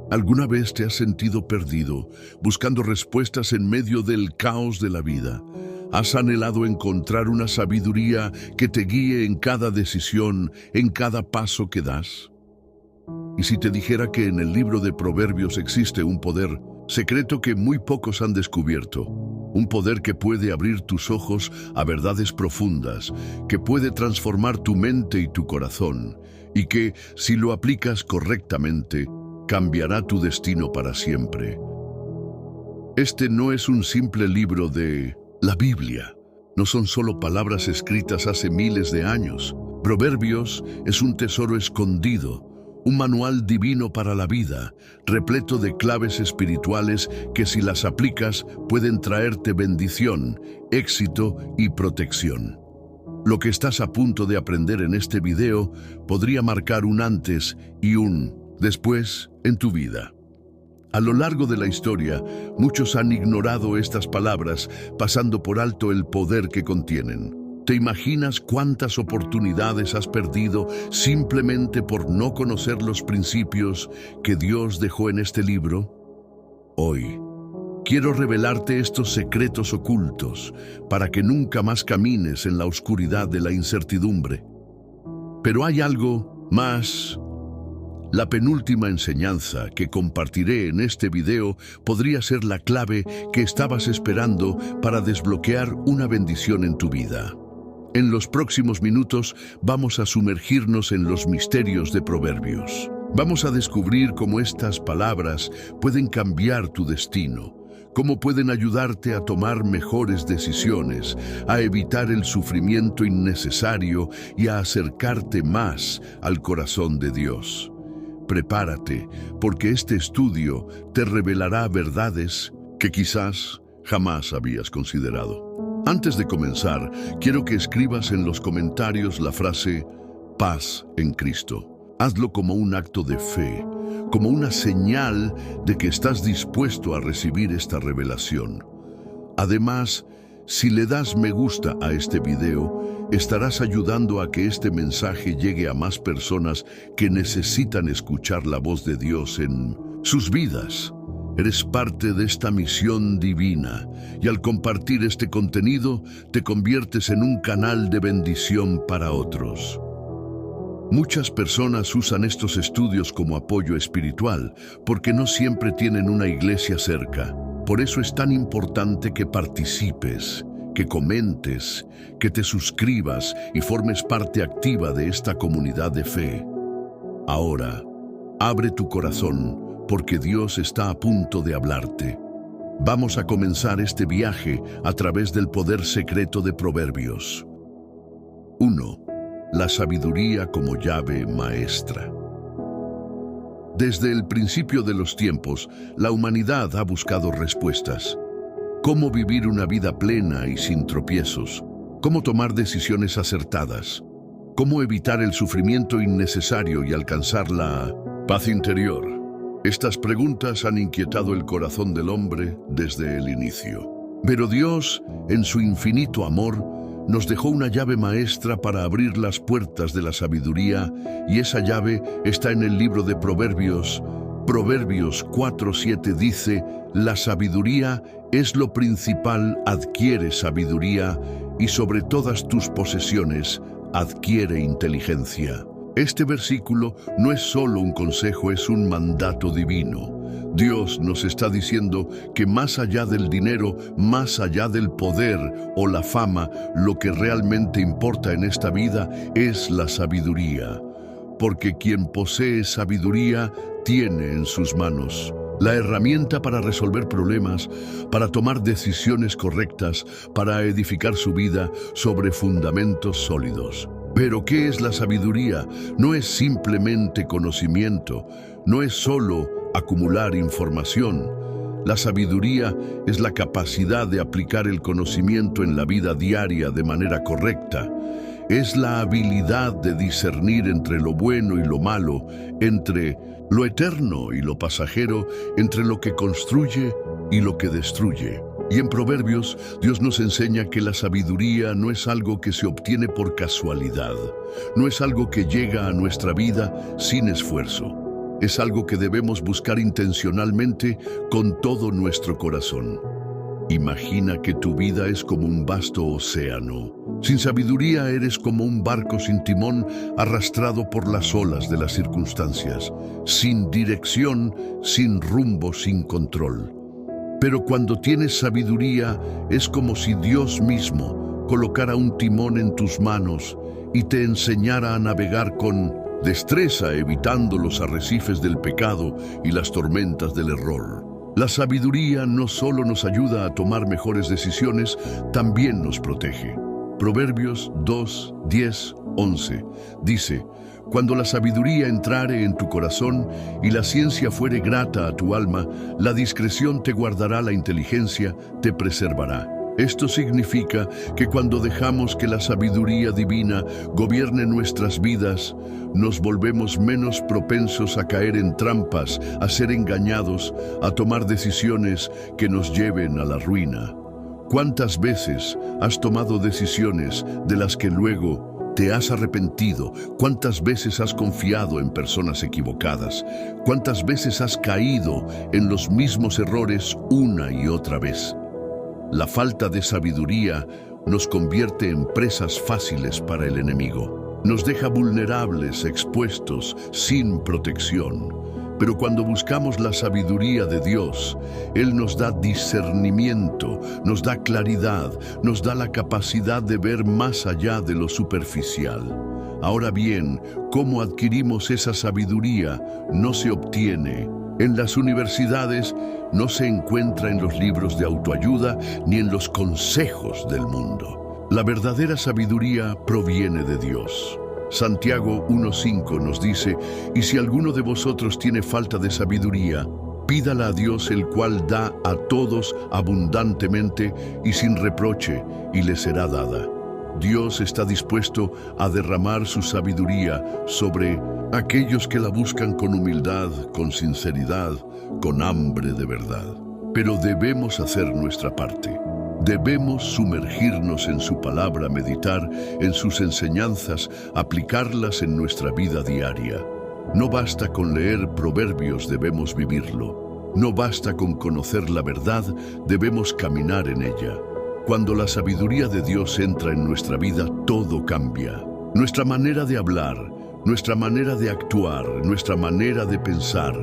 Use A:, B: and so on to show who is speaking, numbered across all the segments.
A: ¿Alguna vez te has sentido perdido, buscando respuestas en medio del caos de la vida? ¿Has anhelado encontrar una sabiduría que te guíe en cada decisión, en cada paso que das? Y si te dijera que en el libro de Proverbios existe un poder secreto que muy pocos han descubierto, un poder que puede abrir tus ojos a verdades profundas, que puede transformar tu mente y tu corazón, y que, si lo aplicas correctamente, cambiará tu destino para siempre. Este no es un simple libro de la Biblia. No son solo palabras escritas hace miles de años. Proverbios es un tesoro escondido, un manual divino para la vida, repleto de claves espirituales que, si las aplicas, pueden traerte bendición, éxito y protección. Lo que estás a punto de aprender en este video podría marcar un antes y un después en tu vida. A lo largo de la historia, muchos han ignorado estas palabras, pasando por alto el poder que contienen. ¿Te imaginas cuántas oportunidades has perdido simplemente por no conocer los principios que Dios dejó en este libro? Hoy, quiero revelarte estos secretos ocultos para que nunca más camines en la oscuridad de la incertidumbre. Pero hay algo más. La penúltima enseñanza que compartiré en este video podría ser la clave que estabas esperando para desbloquear una bendición en tu vida. En los próximos minutos vamos a sumergirnos en los misterios de Proverbios. Vamos a descubrir cómo estas palabras pueden cambiar tu destino, cómo pueden ayudarte a tomar mejores decisiones, a evitar el sufrimiento innecesario y a acercarte más al corazón de Dios. Prepárate, porque este estudio te revelará verdades que quizás jamás habías considerado. Antes de comenzar, quiero que escribas en los comentarios la frase paz en Cristo. Hazlo como un acto de fe, como una señal de que estás dispuesto a recibir esta revelación. Además, si le das me gusta a este video, estarás ayudando a que este mensaje llegue a más personas que necesitan escuchar la voz de Dios en sus vidas. Eres parte de esta misión divina y al compartir este contenido te conviertes en un canal de bendición para otros. Muchas personas usan estos estudios como apoyo espiritual porque no siempre tienen una iglesia cerca. Por eso es tan importante que participes, que comentes, que te suscribas y formes parte activa de esta comunidad de fe. Ahora, abre tu corazón, porque Dios está a punto de hablarte. Vamos a comenzar este viaje a través del poder secreto de Proverbios. 1. La sabiduría como llave maestra. Desde el principio de los tiempos, la humanidad ha buscado respuestas. Cómo vivir una vida plena y sin tropiezos. Cómo tomar decisiones acertadas. Cómo evitar el sufrimiento innecesario y alcanzar la paz interior. Estas preguntas han inquietado el corazón del hombre desde el inicio. Pero Dios, en su infinito amor, nos dejó una llave maestra para abrir las puertas de la sabiduría, y esa llave está en el libro de Proverbios. Proverbios 4:7 dice: la sabiduría es lo principal, adquiere sabiduría, y sobre todas tus posesiones adquiere inteligencia. Este versículo no es solo un consejo, es un mandato divino. Dios nos está diciendo que más allá del dinero, más allá del poder o la fama, lo que realmente importa en esta vida es la sabiduría. Porque quien posee sabiduría tiene en sus manos la herramienta para resolver problemas, para tomar decisiones correctas, para edificar su vida sobre fundamentos sólidos. Pero ¿qué es la sabiduría? No es simplemente conocimiento, no es solo acumular información. La sabiduría es la capacidad de aplicar el conocimiento en la vida diaria de manera correcta. Es la habilidad de discernir entre lo bueno y lo malo, entre lo eterno y lo pasajero, entre lo que construye y lo que destruye. Y en Proverbios, Dios nos enseña que la sabiduría no es algo que se obtiene por casualidad, no es algo que llega a nuestra vida sin esfuerzo. Es algo que debemos buscar intencionalmente con todo nuestro corazón. Imagina que tu vida es como un vasto océano. Sin sabiduría eres como un barco sin timón arrastrado por las olas de las circunstancias, sin dirección, sin rumbo, sin control. Pero cuando tienes sabiduría es como si Dios mismo colocara un timón en tus manos y te enseñara a navegar con destreza, evitando los arrecifes del pecado y las tormentas del error. La sabiduría no solo nos ayuda a tomar mejores decisiones, también nos protege. Proverbios 2, 10, 11 dice: cuando la sabiduría entrare en tu corazón y la ciencia fuere grata a tu alma, la discreción te guardará, la inteligencia te preservará. Esto significa que cuando dejamos que la sabiduría divina gobierne nuestras vidas, nos volvemos menos propensos a caer en trampas, a ser engañados, a tomar decisiones que nos lleven a la ruina. ¿Cuántas veces has tomado decisiones de las que luego te has arrepentido? ¿Cuántas veces has confiado en personas equivocadas? ¿Cuántas veces has caído en los mismos errores una y otra vez? La falta de sabiduría nos convierte en presas fáciles para el enemigo. Nos deja vulnerables, expuestos, sin protección. Pero cuando buscamos la sabiduría de Dios, Él nos da discernimiento, nos da claridad, nos da la capacidad de ver más allá de lo superficial. Ahora bien, ¿cómo adquirimos esa sabiduría? No se obtiene en las universidades, no se encuentra en los libros de autoayuda ni en los consejos del mundo. La verdadera sabiduría proviene de Dios. Santiago 1:5 nos dice: y si alguno de vosotros tiene falta de sabiduría, pídala a Dios, el cual da a todos abundantemente y sin reproche, y le será dada. Dios está dispuesto a derramar su sabiduría sobre aquellos que la buscan con humildad, con sinceridad, con hambre de verdad. Pero debemos hacer nuestra parte. Debemos sumergirnos en su palabra, meditar en sus enseñanzas, aplicarlas en nuestra vida diaria. No basta con leer proverbios, debemos vivirlo. No basta con conocer la verdad, debemos caminar en ella. Cuando la sabiduría de Dios entra en nuestra vida, todo cambia. Nuestra manera de hablar, nuestra manera de actuar, nuestra manera de pensar.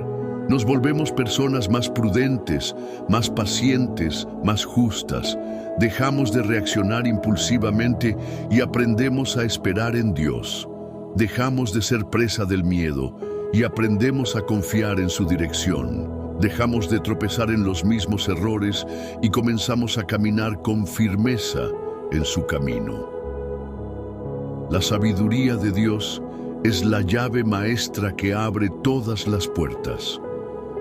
A: Nos volvemos personas más prudentes, más pacientes, más justas. Dejamos de reaccionar impulsivamente y aprendemos a esperar en Dios. Dejamos de ser presa del miedo y aprendemos a confiar en su dirección. Dejamos de tropezar en los mismos errores y comenzamos a caminar con firmeza en su camino. La sabiduría de Dios es la llave maestra que abre todas las puertas.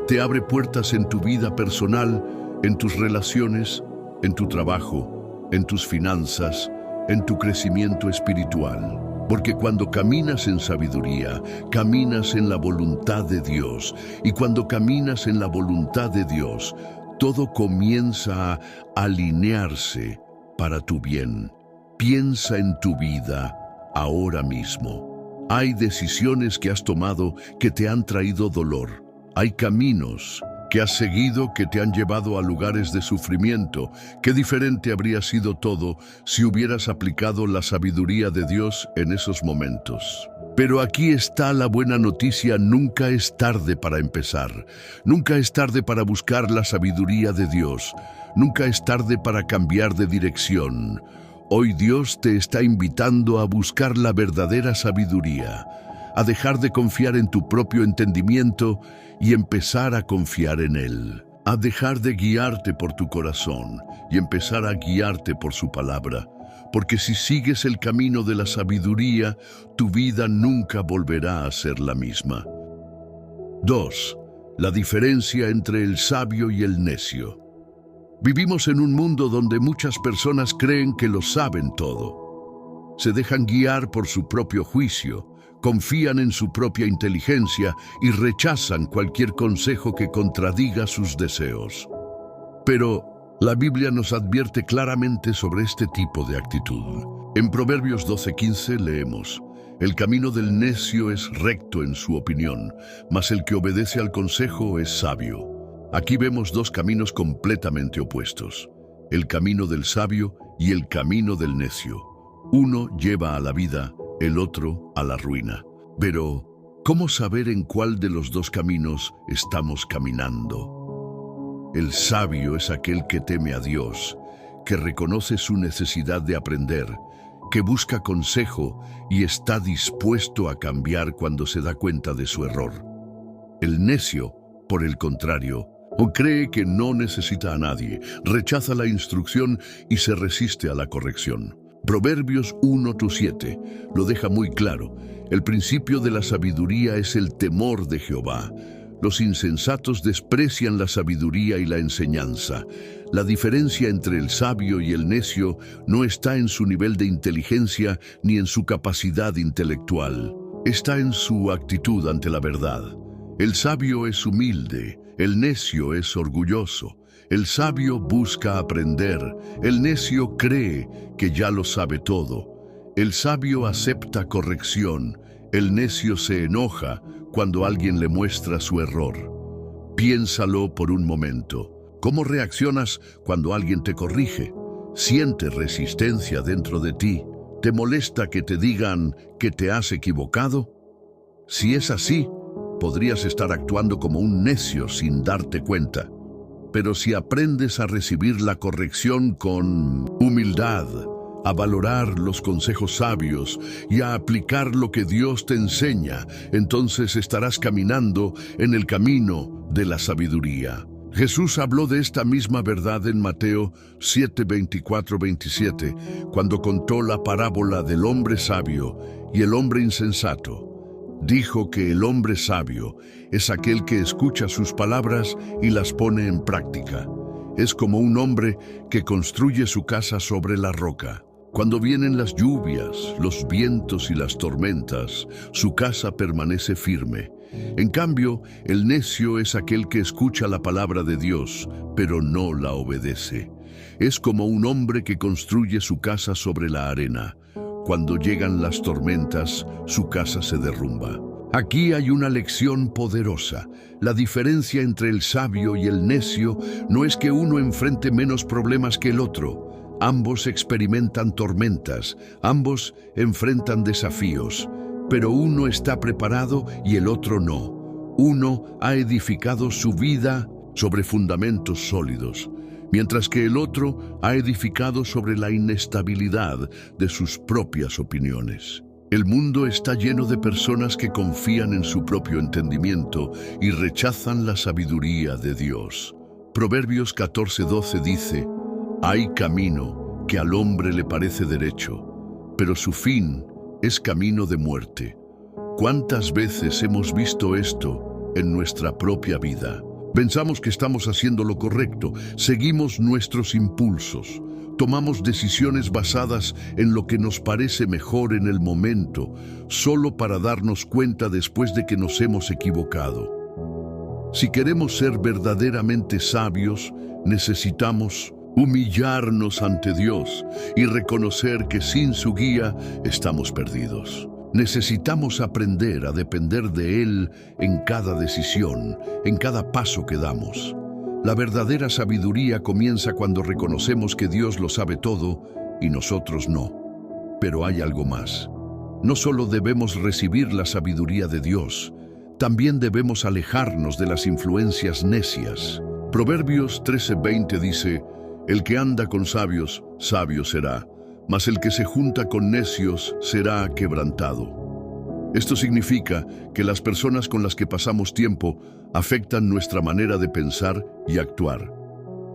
A: Te abre puertas en tu vida personal, en tus relaciones, en tu trabajo, en tus finanzas, en tu crecimiento espiritual. Porque cuando caminas en sabiduría, caminas en la voluntad de Dios. Y cuando caminas en la voluntad de Dios, todo comienza a alinearse para tu bien. Piensa en tu vida ahora mismo. Hay decisiones que has tomado que te han traído dolor. Hay caminos que has seguido que te han llevado a lugares de sufrimiento. Qué diferente habría sido todo si hubieras aplicado la sabiduría de Dios en esos momentos. Pero aquí está la buena noticia: nunca es tarde para empezar. Nunca es tarde para buscar la sabiduría de Dios. Nunca es tarde para cambiar de dirección. Hoy Dios te está invitando a buscar la verdadera sabiduría, a dejar de confiar en tu propio entendimiento y empezar a confiar en Él, a dejar de guiarte por tu corazón y empezar a guiarte por su palabra. Porque si sigues el camino de la sabiduría, tu vida nunca volverá a ser la misma. 2. La diferencia entre el sabio y el necio. Vivimos en un mundo donde muchas personas creen que lo saben todo. Se dejan guiar por su propio juicio, confían en su propia inteligencia y rechazan cualquier consejo que contradiga sus deseos. Pero la Biblia nos advierte claramente sobre este tipo de actitud. En Proverbios 12:15 leemos: El camino del necio es recto en su opinión, mas el que obedece al consejo es sabio. Aquí vemos dos caminos completamente opuestos: el camino del sabio y el camino del necio. Uno lleva a la vida, el otro a la ruina. Pero, ¿cómo saber en cuál de los dos caminos estamos caminando? El sabio es aquel que teme a Dios, que reconoce su necesidad de aprender, que busca consejo y está dispuesto a cambiar cuando se da cuenta de su error. El necio, por el contrario, o cree que no necesita a nadie, rechaza la instrucción y se resiste a la corrección. Proverbios 1:7 lo deja muy claro. El principio de la sabiduría es el temor de Jehová. Los insensatos desprecian la sabiduría y la enseñanza. La diferencia entre el sabio y el necio no está en su nivel de inteligencia ni en su capacidad intelectual. Está en su actitud ante la verdad. El sabio es humilde, el necio es orgulloso. El sabio busca aprender, el necio cree que ya lo sabe todo. El sabio acepta corrección, el necio se enoja cuando alguien le muestra su error. Piénsalo por un momento. ¿Cómo reaccionas cuando alguien te corrige? ¿Sientes resistencia dentro de ti? ¿Te molesta que te digan que te has equivocado? Si es así, podrías estar actuando como un necio sin darte cuenta. Pero si aprendes a recibir la corrección con humildad, a valorar los consejos sabios y a aplicar lo que Dios te enseña, entonces estarás caminando en el camino de la sabiduría. Jesús habló de esta misma verdad en Mateo 7:24-27, cuando contó la parábola del hombre sabio y el hombre insensato. Dijo que el hombre sabio es aquel que escucha sus palabras y las pone en práctica. Es como un hombre que construye su casa sobre la roca. Cuando vienen las lluvias, los vientos y las tormentas, su casa permanece firme. En cambio, el necio es aquel que escucha la palabra de Dios, pero no la obedece. Es como un hombre que construye su casa sobre la arena. Cuando llegan las tormentas, su casa se derrumba. Aquí hay una lección poderosa. La diferencia entre el sabio y el necio no es que uno enfrente menos problemas que el otro. Ambos experimentan tormentas, ambos enfrentan desafíos, pero uno está preparado y el otro no. Uno ha edificado su vida sobre fundamentos sólidos, mientras que el otro ha edificado sobre la inestabilidad de sus propias opiniones. El mundo está lleno de personas que confían en su propio entendimiento y rechazan la sabiduría de Dios. Proverbios 14:12 dice: «Hay camino que al hombre le parece derecho, pero su fin es camino de muerte». ¿Cuántas veces hemos visto esto en nuestra propia vida? Pensamos que estamos haciendo lo correcto, seguimos nuestros impulsos, tomamos decisiones basadas en lo que nos parece mejor en el momento, solo para darnos cuenta después de que nos hemos equivocado. Si queremos ser verdaderamente sabios, necesitamos humillarnos ante Dios y reconocer que sin su guía estamos perdidos. Necesitamos aprender a depender de Él en cada decisión, en cada paso que damos. La verdadera sabiduría comienza cuando reconocemos que Dios lo sabe todo y nosotros no. Pero hay algo más. No solo debemos recibir la sabiduría de Dios, también debemos alejarnos de las influencias necias. Proverbios 13:20 dice: «El que anda con sabios, sabio será, mas el que se junta con necios será quebrantado». Esto significa que las personas con las que pasamos tiempo afectan nuestra manera de pensar y actuar.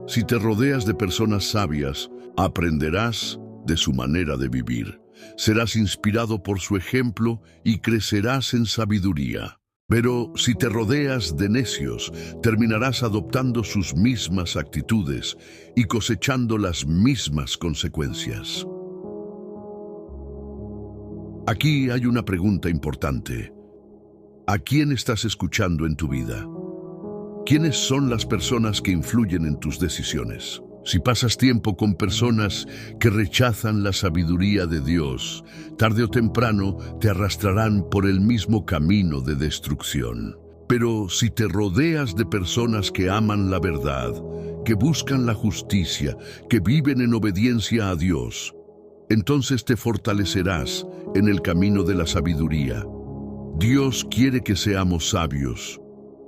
A: Si te rodeas de personas sabias, aprenderás de su manera de vivir. Serás inspirado por su ejemplo y crecerás en sabiduría. Pero si te rodeas de necios, terminarás adoptando sus mismas actitudes y cosechando las mismas consecuencias. Aquí hay una pregunta importante. ¿A quién estás escuchando en tu vida? ¿Quiénes son las personas que influyen en tus decisiones? Si pasas tiempo con personas que rechazan la sabiduría de Dios, tarde o temprano te arrastrarán por el mismo camino de destrucción. Pero si te rodeas de personas que aman la verdad, que buscan la justicia, que viven en obediencia a Dios, entonces te fortalecerás en el camino de la sabiduría. Dios quiere que seamos sabios,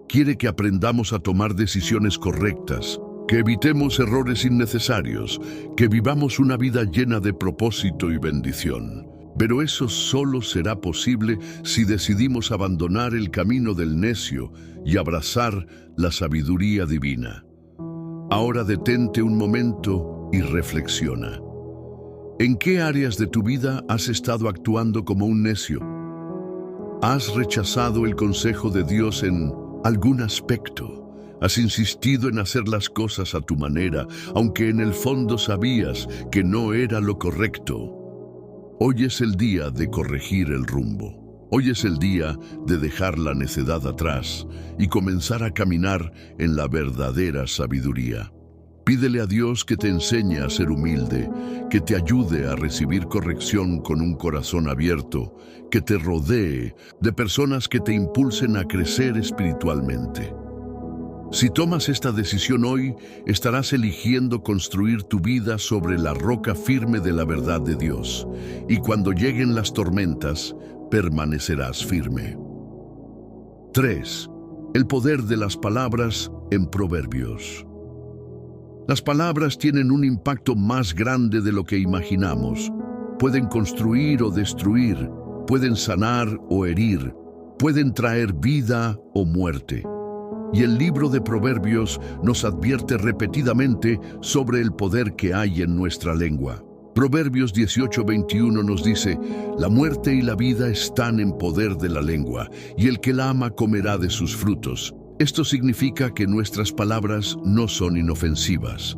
A: quiere que aprendamos a tomar decisiones correctas, que evitemos errores innecesarios, que vivamos una vida llena de propósito y bendición. Pero eso solo será posible si decidimos abandonar el camino del necio y abrazar la sabiduría divina. Ahora detente un momento y reflexiona. ¿En qué áreas de tu vida has estado actuando como un necio? ¿Has rechazado el consejo de Dios en algún aspecto? ¿Has insistido en hacer las cosas a tu manera, aunque en el fondo sabías que no era lo correcto? Hoy es el día de corregir el rumbo. Hoy es el día de dejar la necedad atrás y comenzar a caminar en la verdadera sabiduría. Pídele a Dios que te enseñe a ser humilde, que te ayude a recibir corrección con un corazón abierto, que te rodee de personas que te impulsen a crecer espiritualmente. Si tomas esta decisión hoy, estarás eligiendo construir tu vida sobre la roca firme de la verdad de Dios, y cuando lleguen las tormentas, permanecerás firme. 3. El poder de las palabras en Proverbios. Las palabras tienen un impacto más grande de lo que imaginamos. Pueden construir o destruir, pueden sanar o herir, pueden traer vida o muerte. Y el libro de Proverbios nos advierte repetidamente sobre el poder que hay en nuestra lengua. Proverbios 18:21 nos dice: la muerte y la vida están en poder de la lengua, y el que la ama comerá de sus frutos. Esto significa que nuestras palabras no son inofensivas.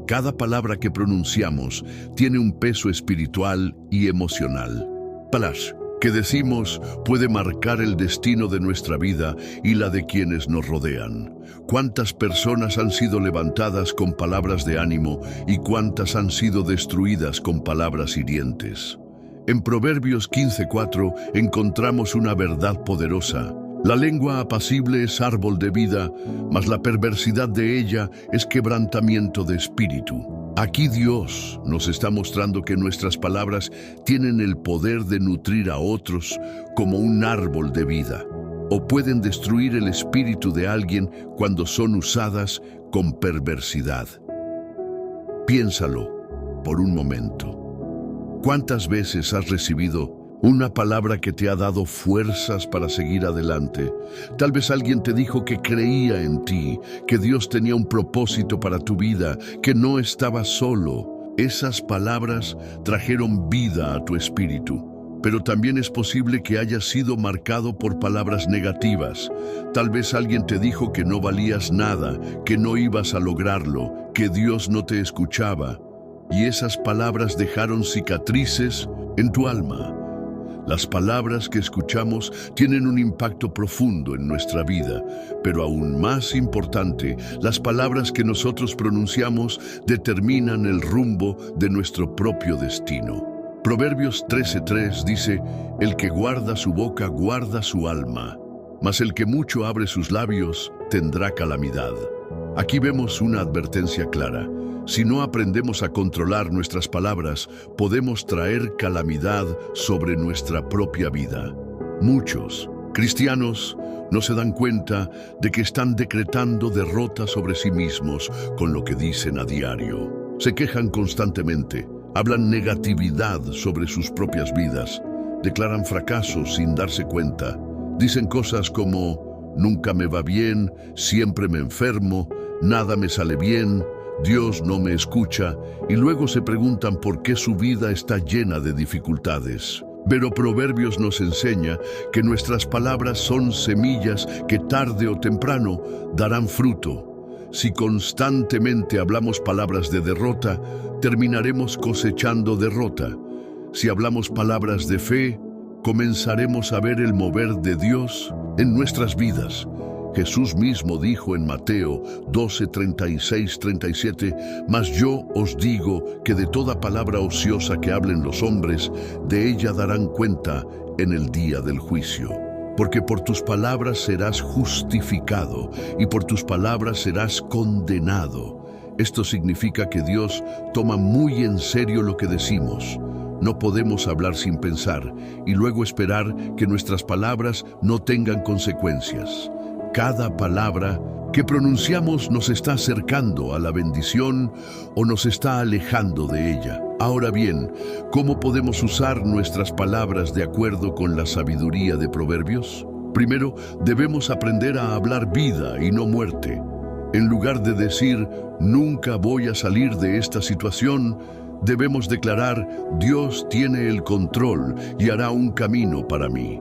A: Cada palabra que pronunciamos tiene un peso espiritual y emocional. Palabras que decimos puede marcar el destino de nuestra vida y la de quienes nos rodean. ¿Cuántas personas han sido levantadas con palabras de ánimo y cuántas han sido destruidas con palabras hirientes? En Proverbios 15:4 encontramos una verdad poderosa. La lengua apacible es árbol de vida, mas la perversidad de ella es quebrantamiento de espíritu. Aquí Dios nos está mostrando que nuestras palabras tienen el poder de nutrir a otros como un árbol de vida, o pueden destruir el espíritu de alguien cuando son usadas con perversidad. Piénsalo por un momento. ¿Cuántas veces has recibido una palabra que te ha dado fuerzas para seguir adelante? Tal vez alguien te dijo que creía en ti, que Dios tenía un propósito para tu vida, que no estabas solo. Esas palabras trajeron vida a tu espíritu. Pero también es posible que hayas sido marcado por palabras negativas. Tal vez alguien te dijo que no valías nada, que no ibas a lograrlo, que Dios no te escuchaba. Y esas palabras dejaron cicatrices en tu alma. Las palabras que escuchamos tienen un impacto profundo en nuestra vida, pero aún más importante, las palabras que nosotros pronunciamos determinan el rumbo de nuestro propio destino. Proverbios 13:3 dice: el que guarda su boca guarda su alma, mas el que mucho abre sus labios tendrá calamidad. Aquí vemos una advertencia clara. Si no aprendemos a controlar nuestras palabras, podemos traer calamidad sobre nuestra propia vida. Muchos cristianos no se dan cuenta de que están decretando derrota sobre sí mismos con lo que dicen a diario. Se quejan constantemente, hablan negatividad sobre sus propias vidas, declaran fracasos sin darse cuenta. Dicen cosas como: nunca me va bien, siempre me enfermo, nada me sale bien, Dios no me escucha, y luego se preguntan por qué su vida está llena de dificultades. Pero Proverbios nos enseña que nuestras palabras son semillas que tarde o temprano darán fruto. Si constantemente hablamos palabras de derrota, terminaremos cosechando derrota. Si hablamos palabras de fe, comenzaremos a ver el mover de Dios en nuestras vidas. Jesús mismo dijo en Mateo 12, 36, 37, «Mas yo os digo que de toda palabra ociosa que hablen los hombres, de ella darán cuenta en el día del juicio. Porque por tus palabras serás justificado y por tus palabras serás condenado». Esto significa que Dios toma muy en serio lo que decimos. No podemos hablar sin pensar y luego esperar que nuestras palabras no tengan consecuencias. Cada palabra que pronunciamos nos está acercando a la bendición o nos está alejando de ella. Ahora bien, ¿cómo podemos usar nuestras palabras de acuerdo con la sabiduría de Proverbios? Primero, debemos aprender a hablar vida y no muerte. En lugar de decir, nunca voy a salir de esta situación, debemos declarar, Dios tiene el control y hará un camino para mí.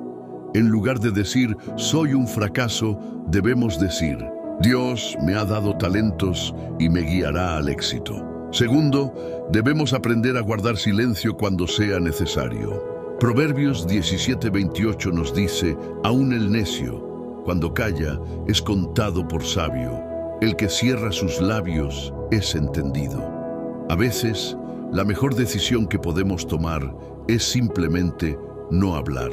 A: En lugar de decir, soy un fracaso, debemos decir, Dios me ha dado talentos y me guiará al éxito. Segundo, debemos aprender a guardar silencio cuando sea necesario. Proverbios 17:28 nos dice, aún el necio, cuando calla, es contado por sabio. El que cierra sus labios es entendido. A veces, la mejor decisión que podemos tomar es simplemente no hablar.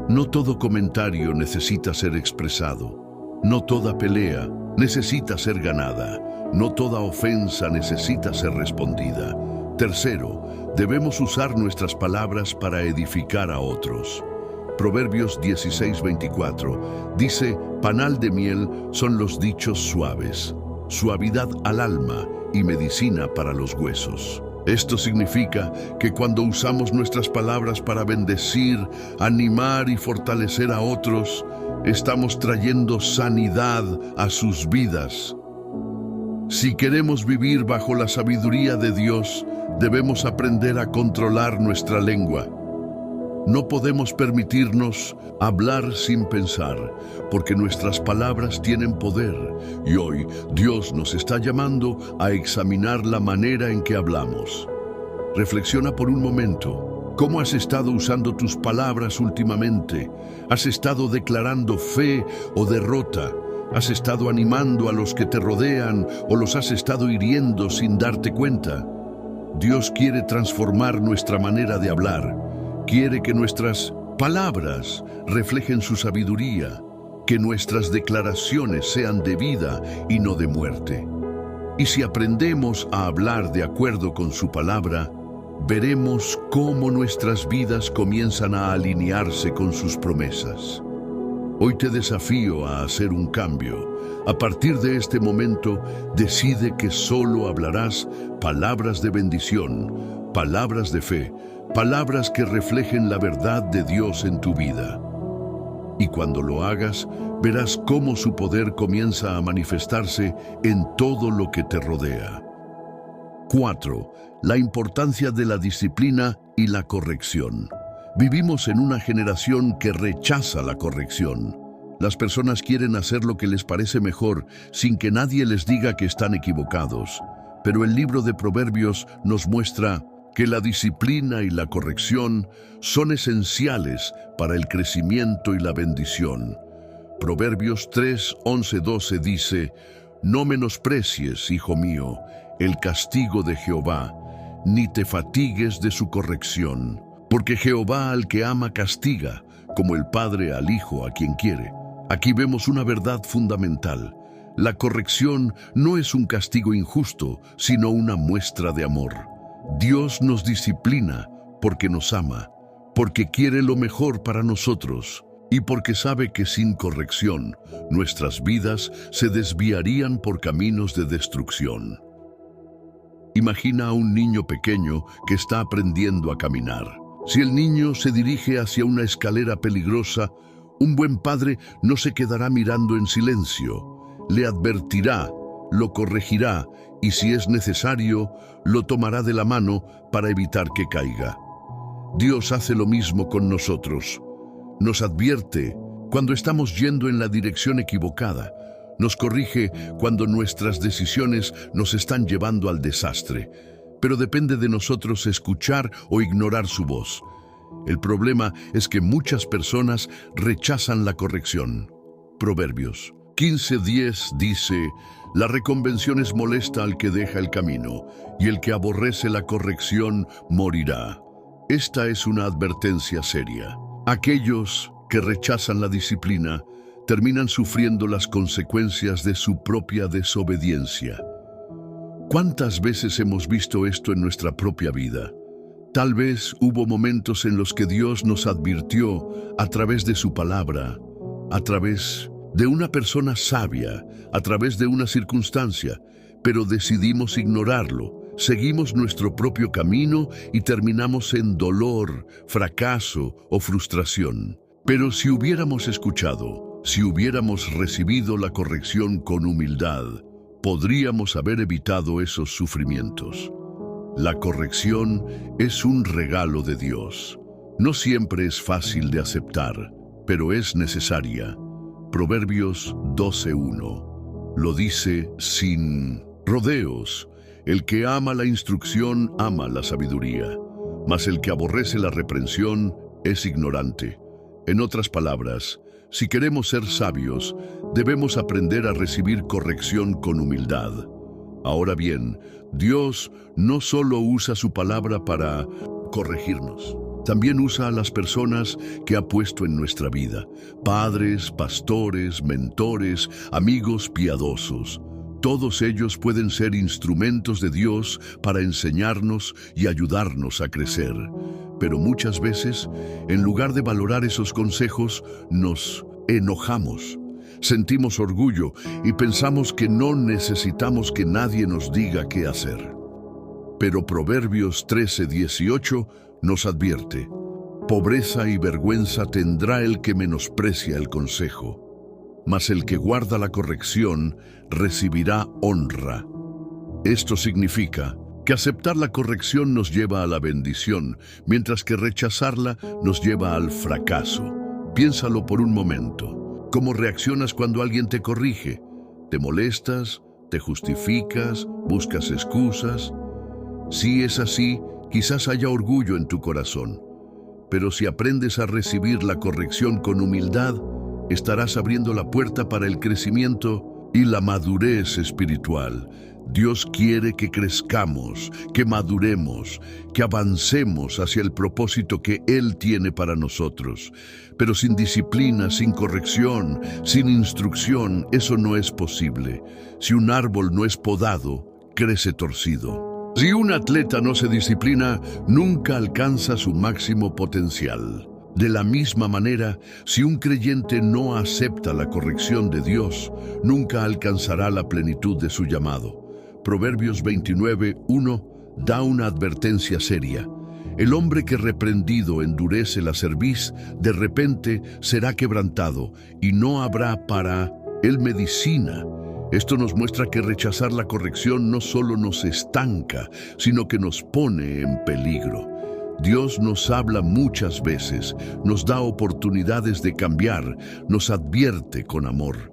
A: No todo comentario necesita ser expresado. No toda pelea necesita ser ganada. No toda ofensa necesita ser respondida. Tercero, debemos usar nuestras palabras para edificar a otros. Proverbios 16:24 dice, panal de miel son los dichos suaves, suavidad al alma y medicina para los huesos. Esto significa que cuando usamos nuestras palabras para bendecir, animar y fortalecer a otros, estamos trayendo sanidad a sus vidas. Si queremos vivir bajo la sabiduría de Dios, debemos aprender a controlar nuestra lengua. No podemos permitirnos hablar sin pensar, porque nuestras palabras tienen poder, y hoy Dios nos está llamando a examinar la manera en que hablamos. Reflexiona por un momento. ¿Cómo has estado usando tus palabras últimamente? ¿Has estado declarando fe o derrota? ¿Has estado animando a los que te rodean o los has estado hiriendo sin darte cuenta? Dios quiere transformar nuestra manera de hablar. Quiere que nuestras palabras reflejen su sabiduría, que nuestras declaraciones sean de vida y no de muerte. Y si aprendemos a hablar de acuerdo con su palabra, veremos cómo nuestras vidas comienzan a alinearse con sus promesas. Hoy te desafío a hacer un cambio. A partir de este momento, decide que solo hablarás palabras de bendición, palabras de fe, palabras que reflejen la verdad de Dios en tu vida. Y cuando lo hagas, verás cómo su poder comienza a manifestarse en todo lo que te rodea. 4. La importancia de la disciplina y la corrección. Vivimos en una generación que rechaza la corrección. Las personas quieren hacer lo que les parece mejor sin que nadie les diga que están equivocados. Pero el libro de Proverbios nos muestra que la disciplina y la corrección son esenciales para el crecimiento y la bendición. Proverbios 3, 11, 12 dice, no menosprecies, hijo mío, el castigo de Jehová, ni te fatigues de su corrección, porque Jehová al que ama castiga, como el padre al hijo a quien quiere. Aquí vemos una verdad fundamental. La corrección no es un castigo injusto, sino una muestra de amor. Dios nos disciplina porque nos ama, porque quiere lo mejor para nosotros y porque sabe que sin corrección nuestras vidas se desviarían por caminos de destrucción. Imagina a un niño pequeño que está aprendiendo a caminar. Si el niño se dirige hacia una escalera peligrosa, un buen padre no se quedará mirando en silencio. Le advertirá, lo corregirá y si es necesario, lo tomará de la mano para evitar que caiga. Dios hace lo mismo con nosotros. Nos advierte cuando estamos yendo en la dirección equivocada. Nos corrige cuando nuestras decisiones nos están llevando al desastre. Pero depende de nosotros escuchar o ignorar su voz. El problema es que muchas personas rechazan la corrección. Proverbios 15:10 dice: la reconvención es molesta al que deja el camino, y el que aborrece la corrección morirá. Esta es una advertencia seria. Aquellos que rechazan la disciplina terminan sufriendo las consecuencias de su propia desobediencia. ¿Cuántas veces hemos visto esto en nuestra propia vida? Tal vez hubo momentos en los que Dios nos advirtió a través de su palabra, a través de una persona sabia, a través de una circunstancia, pero decidimos ignorarlo. Seguimos nuestro propio camino y terminamos en dolor, fracaso o frustración. Pero si hubiéramos escuchado, si hubiéramos recibido la corrección con humildad, podríamos haber evitado esos sufrimientos. La corrección es un regalo de Dios. No siempre es fácil de aceptar, pero es necesaria. Proverbios 12:1 lo dice sin rodeos: el que ama la instrucción ama la sabiduría, mas el que aborrece la reprensión es ignorante. En otras palabras, si queremos ser sabios, debemos aprender a recibir corrección con humildad. Ahora bien, Dios no solo usa su palabra para corregirnos, también usa a las personas que ha puesto en nuestra vida: padres, pastores, mentores, amigos piadosos. Todos ellos pueden ser instrumentos de Dios para enseñarnos y ayudarnos a crecer. Pero muchas veces, en lugar de valorar esos consejos, nos enojamos. Sentimos orgullo y pensamos que no necesitamos que nadie nos diga qué hacer. Pero Proverbios 13:18 nos advierte: pobreza y vergüenza tendrá el que menosprecia el consejo, mas el que guarda la corrección recibirá honra. Esto significa que aceptar la corrección nos lleva a la bendición, mientras que rechazarla nos lleva al fracaso. Piénsalo por un momento. ¿Cómo reaccionas cuando alguien te corrige? ¿Te molestas? ¿Te justificas? ¿Buscas excusas? Si es así, quizás haya orgullo en tu corazón. Pero si aprendes a recibir la corrección con humildad, estarás abriendo la puerta para el crecimiento y la madurez espiritual. Dios quiere que crezcamos, que maduremos, que avancemos hacia el propósito que Él tiene para nosotros. Pero sin disciplina, sin corrección, sin instrucción, eso no es posible. Si un árbol no es podado, crece torcido. Si un atleta no se disciplina, nunca alcanza su máximo potencial. De la misma manera, si un creyente no acepta la corrección de Dios, nunca alcanzará la plenitud de su llamado. Proverbios 29:1 da una advertencia seria. El hombre que reprendido endurece la cerviz, de repente será quebrantado, y no habrá para él medicina. Esto nos muestra que rechazar la corrección no solo nos estanca, sino que nos pone en peligro. Dios nos habla muchas veces, nos da oportunidades de cambiar, nos advierte con amor.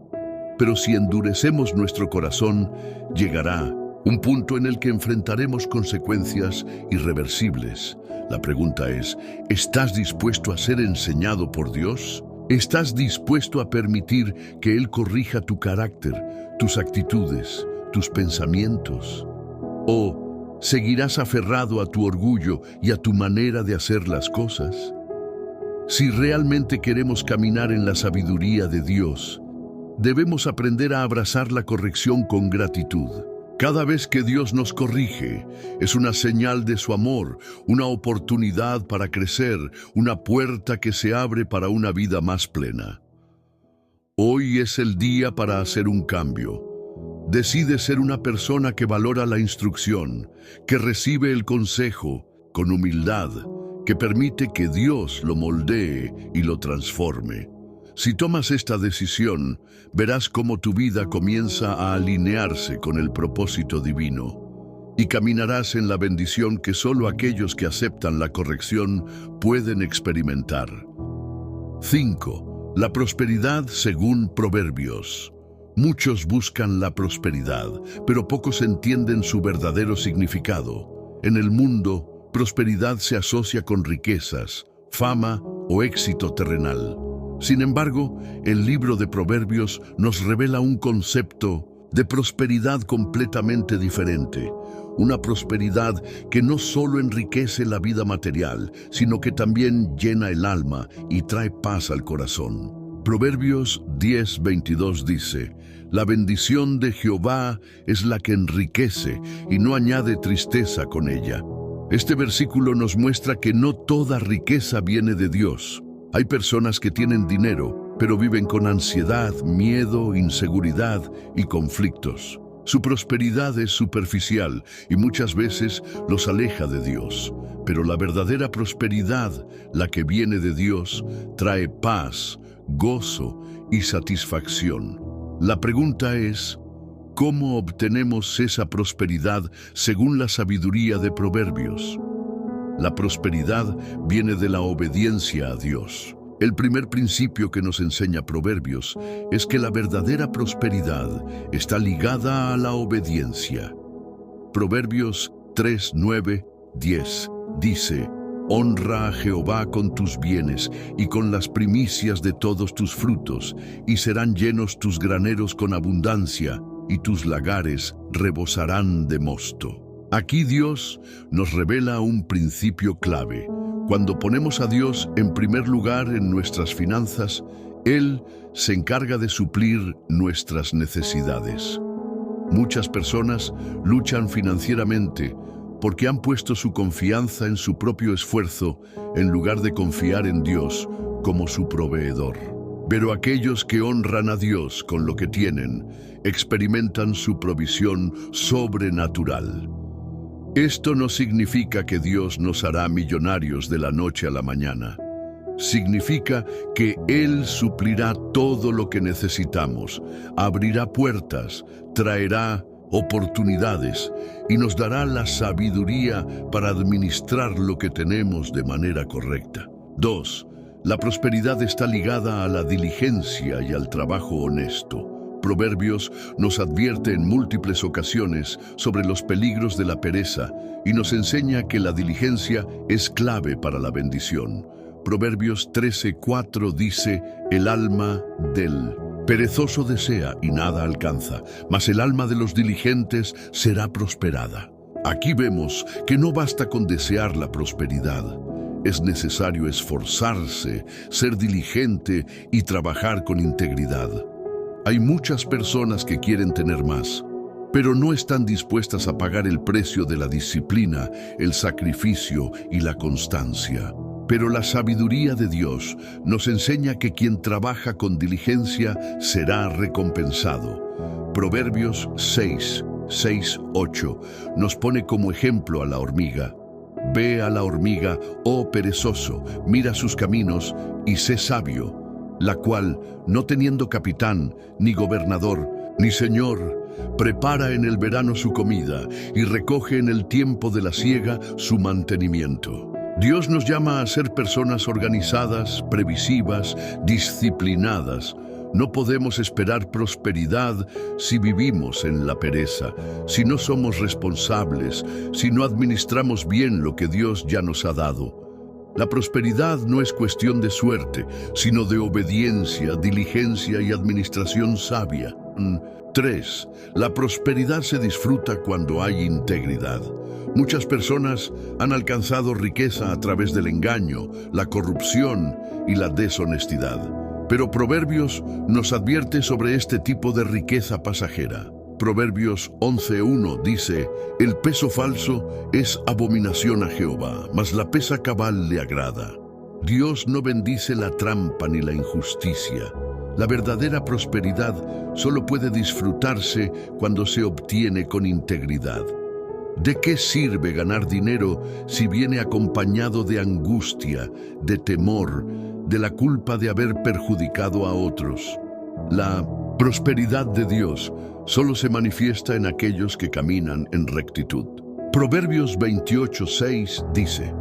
A: Pero si endurecemos nuestro corazón, llegará un punto en el que enfrentaremos consecuencias irreversibles. La pregunta es: ¿estás dispuesto a ser enseñado por Dios? ¿Estás dispuesto a permitir que Él corrija tu carácter, tus actitudes, tus pensamientos? ¿O seguirás aferrado a tu orgullo y a tu manera de hacer las cosas? Si realmente queremos caminar en la sabiduría de Dios, debemos aprender a abrazar la corrección con gratitud. Cada vez que Dios nos corrige, es una señal de su amor, una oportunidad para crecer, una puerta que se abre para una vida más plena. Hoy es el día para hacer un cambio. Decide ser una persona que valora la instrucción, que recibe el consejo con humildad, que permite que Dios lo moldee y lo transforme. Si tomas esta decisión, verás cómo tu vida comienza a alinearse con el propósito divino y caminarás en la bendición que solo aquellos que aceptan la corrección pueden experimentar. 5. La prosperidad según Proverbios. Muchos buscan la prosperidad, pero pocos entienden su verdadero significado. En el mundo, prosperidad se asocia con riquezas, fama o éxito terrenal. Sin embargo, el libro de Proverbios nos revela un concepto de prosperidad completamente diferente. Una prosperidad que no solo enriquece la vida material, sino que también llena el alma y trae paz al corazón. Proverbios 10:22 dice: «La bendición de Jehová es la que enriquece y no añade tristeza con ella». Este versículo nos muestra que no toda riqueza viene de Dios. Hay personas que tienen dinero, pero viven con ansiedad, miedo, inseguridad y conflictos. Su prosperidad es superficial y muchas veces los aleja de Dios. Pero la verdadera prosperidad, la que viene de Dios, trae paz, gozo y satisfacción. La pregunta es, ¿cómo obtenemos esa prosperidad según la sabiduría de Proverbios? La prosperidad viene de la obediencia a Dios. El primer principio que nos enseña Proverbios es que la verdadera prosperidad está ligada a la obediencia. Proverbios 3, 9, 10 dice: «Honra a Jehová con tus bienes y con las primicias de todos tus frutos, y serán llenos tus graneros con abundancia, y tus lagares rebosarán de mosto». Aquí Dios nos revela un principio clave. Cuando ponemos a Dios en primer lugar en nuestras finanzas, Él se encarga de suplir nuestras necesidades. Muchas personas luchan financieramente porque han puesto su confianza en su propio esfuerzo en lugar de confiar en Dios como su proveedor. Pero aquellos que honran a Dios con lo que tienen, experimentan su provisión sobrenatural. Esto no significa que Dios nos hará millonarios de la noche a la mañana. Significa que Él suplirá todo lo que necesitamos, abrirá puertas, traerá oportunidades y nos dará la sabiduría para administrar lo que tenemos de manera correcta. 2. La prosperidad está ligada a la diligencia y al trabajo honesto. Proverbios nos advierte en múltiples ocasiones sobre los peligros de la pereza y nos enseña que la diligencia es clave para la bendición. Proverbios 13:4 dice: «El alma del perezoso desea y nada alcanza, mas el alma de los diligentes será prosperada». Aquí vemos que no basta con desear la prosperidad. Es necesario esforzarse, ser diligente y trabajar con integridad. Hay muchas personas que quieren tener más, pero no están dispuestas a pagar el precio de la disciplina, el sacrificio y la constancia. Pero la sabiduría de Dios nos enseña que quien trabaja con diligencia será recompensado. Proverbios 6:8 nos pone como ejemplo a la hormiga. «Ve a la hormiga, oh perezoso, mira sus caminos y sé sabio, la cual, no teniendo capitán, ni gobernador, ni señor, prepara en el verano su comida y recoge en el tiempo de la siega su mantenimiento». Dios nos llama a ser personas organizadas, previsivas, disciplinadas. No podemos esperar prosperidad si vivimos en la pereza, si no somos responsables, si no administramos bien lo que Dios ya nos ha dado. La prosperidad no es cuestión de suerte, sino de obediencia, diligencia y administración sabia. 3. La prosperidad se disfruta cuando hay integridad. Muchas personas han alcanzado riqueza a través del engaño, la corrupción y la deshonestidad. Pero Proverbios nos advierte sobre este tipo de riqueza pasajera. Proverbios 11:1 dice: «El peso falso es abominación a Jehová, mas la pesa cabal le agrada». Dios no bendice la trampa ni la injusticia. La verdadera prosperidad solo puede disfrutarse cuando se obtiene con integridad. ¿De qué sirve ganar dinero si viene acompañado de angustia, de temor, de la culpa de haber perjudicado a otros? La prosperidad de Dios solo se manifiesta en aquellos que caminan en rectitud. Proverbios 28:6 dice: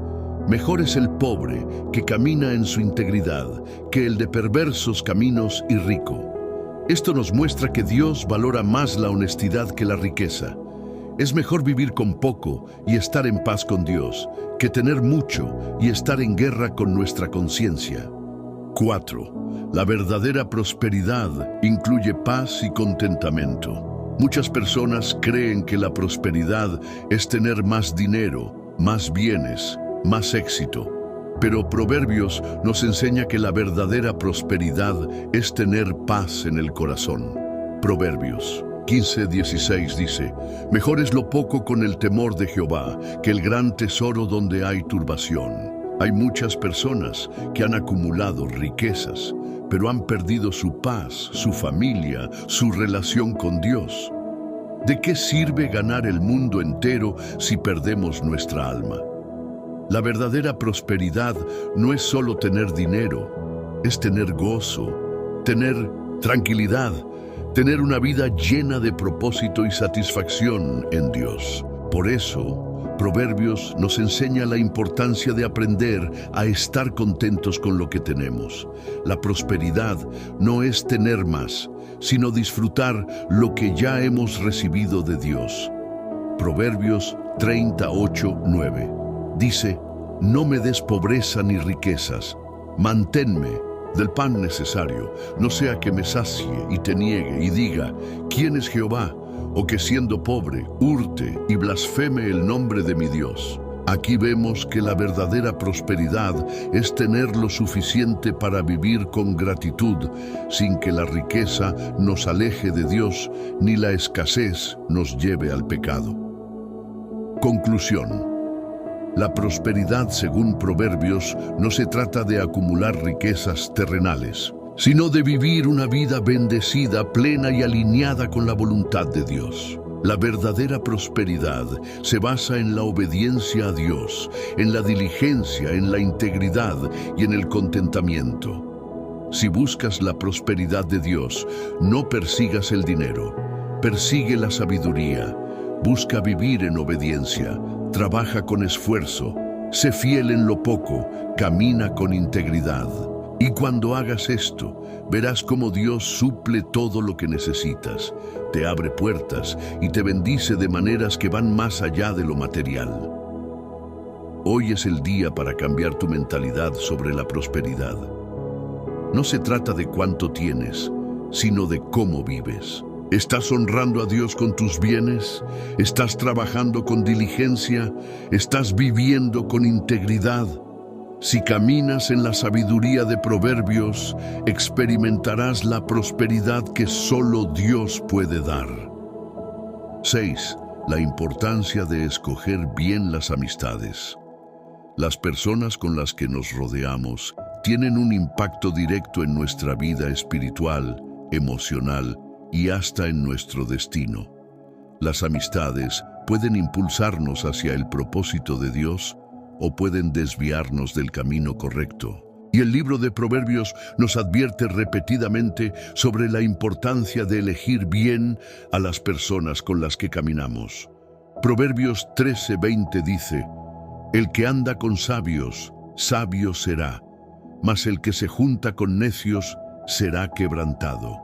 A: «Mejor es el pobre que camina en su integridad que el de perversos caminos y rico». Esto nos muestra que Dios valora más la honestidad que la riqueza. Es mejor vivir con poco y estar en paz con Dios que tener mucho y estar en guerra con nuestra conciencia. 4. La verdadera prosperidad incluye paz y contentamiento. Muchas personas creen que la prosperidad es tener más dinero, más bienes, más éxito. Pero Proverbios nos enseña que la verdadera prosperidad es tener paz en el corazón. Proverbios 15:16 dice: Mejor es lo poco con el temor de Jehová que el gran tesoro donde hay turbación. Hay muchas personas que han acumulado riquezas, pero han perdido su paz, su familia, su relación con Dios. ¿De qué sirve ganar el mundo entero si perdemos nuestra alma? La verdadera prosperidad no es solo tener dinero, es tener gozo, tener tranquilidad, tener una vida llena de propósito y satisfacción en Dios. Por eso, Proverbios nos enseña la importancia de aprender a estar contentos con lo que tenemos. La prosperidad no es tener más, sino disfrutar lo que ya hemos recibido de Dios. Proverbios 38:9 dice: No me des pobreza ni riquezas, manténme del pan necesario, no sea que me sacie y te niegue y diga: ¿Quién es Jehová? O que siendo pobre, hurte y blasfeme el nombre de mi Dios. Aquí vemos que la verdadera prosperidad es tener lo suficiente para vivir con gratitud, sin que la riqueza nos aleje de Dios, ni la escasez nos lleve al pecado. Conclusión. La prosperidad, según Proverbios, no se trata de acumular riquezas terrenales, sino de vivir una vida bendecida, plena y alineada con la voluntad de Dios. La verdadera prosperidad se basa en la obediencia a Dios, en la diligencia, en la integridad y en el contentamiento. Si buscas la prosperidad de Dios, no persigas el dinero, persigue la sabiduría, busca vivir en obediencia, trabaja con esfuerzo, sé fiel en lo poco, camina con integridad. Y cuando hagas esto, verás cómo Dios suple todo lo que necesitas, te abre puertas y te bendice de maneras que van más allá de lo material. Hoy es el día para cambiar tu mentalidad sobre la prosperidad. No se trata de cuánto tienes, sino de cómo vives. ¿Estás honrando a Dios con tus bienes? ¿Estás trabajando con diligencia? ¿Estás viviendo con integridad? Si caminas en la sabiduría de Proverbios, experimentarás la prosperidad que solo Dios puede dar. 6. La importancia de escoger bien las amistades. Las personas con las que nos rodeamos tienen un impacto directo en nuestra vida espiritual, emocional y hasta en nuestro destino. Las amistades pueden impulsarnos hacia el propósito de Dios o pueden desviarnos del camino correcto. Y el libro de Proverbios nos advierte repetidamente sobre la importancia de elegir bien a las personas con las que caminamos. Proverbios 13:20 dice: El que anda con sabios, sabio será, mas el que se junta con necios será quebrantado.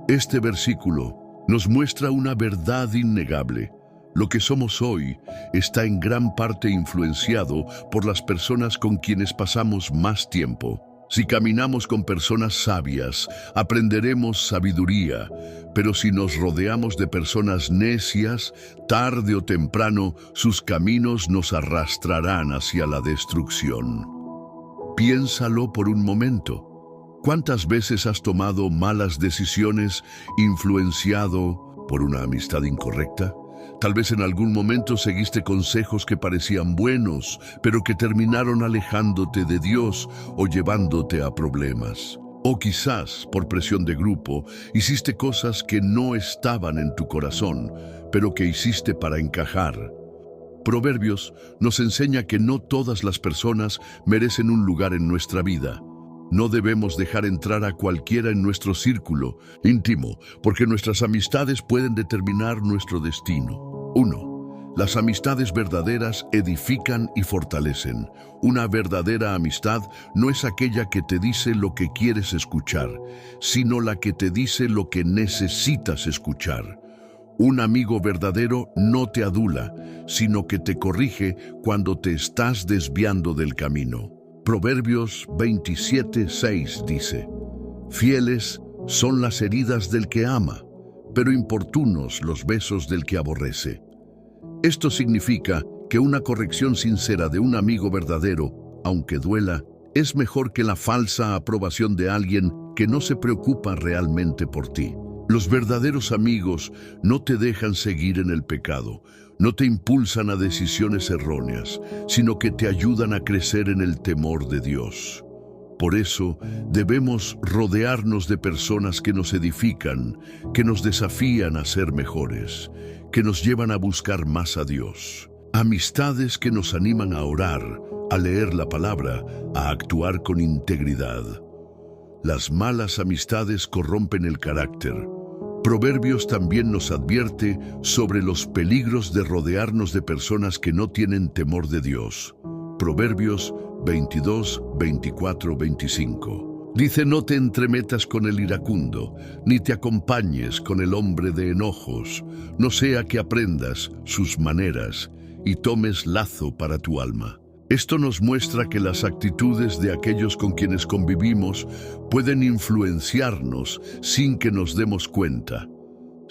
A: Este versículo nos muestra una verdad innegable. Lo que somos hoy está en gran parte influenciado por las personas con quienes pasamos más tiempo. Si caminamos con personas sabias, aprenderemos sabiduría, pero si nos rodeamos de personas necias, tarde o temprano sus caminos nos arrastrarán hacia la destrucción. Piénsalo por un momento. ¿Cuántas veces has tomado malas decisiones influenciado por una amistad incorrecta? Tal vez en algún momento seguiste consejos que parecían buenos, pero que terminaron alejándote de Dios o llevándote a problemas. O quizás, por presión de grupo, hiciste cosas que no estaban en tu corazón, pero que hiciste para encajar. Proverbios nos enseña que no todas las personas merecen un lugar en nuestra vida. No debemos dejar entrar a cualquiera en nuestro círculo íntimo, porque nuestras amistades pueden determinar nuestro destino. 1. Las amistades verdaderas edifican y fortalecen. Una verdadera amistad no es aquella que te dice lo que quieres escuchar, sino la que te dice lo que necesitas escuchar. Un amigo verdadero no te adula, sino que te corrige cuando te estás desviando del camino. Proverbios 27:6 dice: Fieles son las heridas del que ama, pero importunos los besos del que aborrece. Esto significa que una corrección sincera de un amigo verdadero, aunque duela, es mejor que la falsa aprobación de alguien que no se preocupa realmente por ti. Los verdaderos amigos no te dejan seguir en el pecado, no te impulsan a decisiones erróneas, sino que te ayudan a crecer en el temor de Dios. Por eso, debemos rodearnos de personas que nos edifican, que nos desafían a ser mejores, que nos llevan a buscar más a Dios. Amistades que nos animan a orar, a leer la palabra, a actuar con integridad. Las malas amistades corrompen el carácter. Proverbios también nos advierte sobre los peligros de rodearnos de personas que no tienen temor de Dios. Proverbios 22, 24, 25. Dice: no te entremetas con el iracundo, ni te acompañes con el hombre de enojos, no sea que aprendas sus maneras y tomes lazo para tu alma. Esto nos muestra que las actitudes de aquellos con quienes convivimos pueden influenciarnos sin que nos demos cuenta.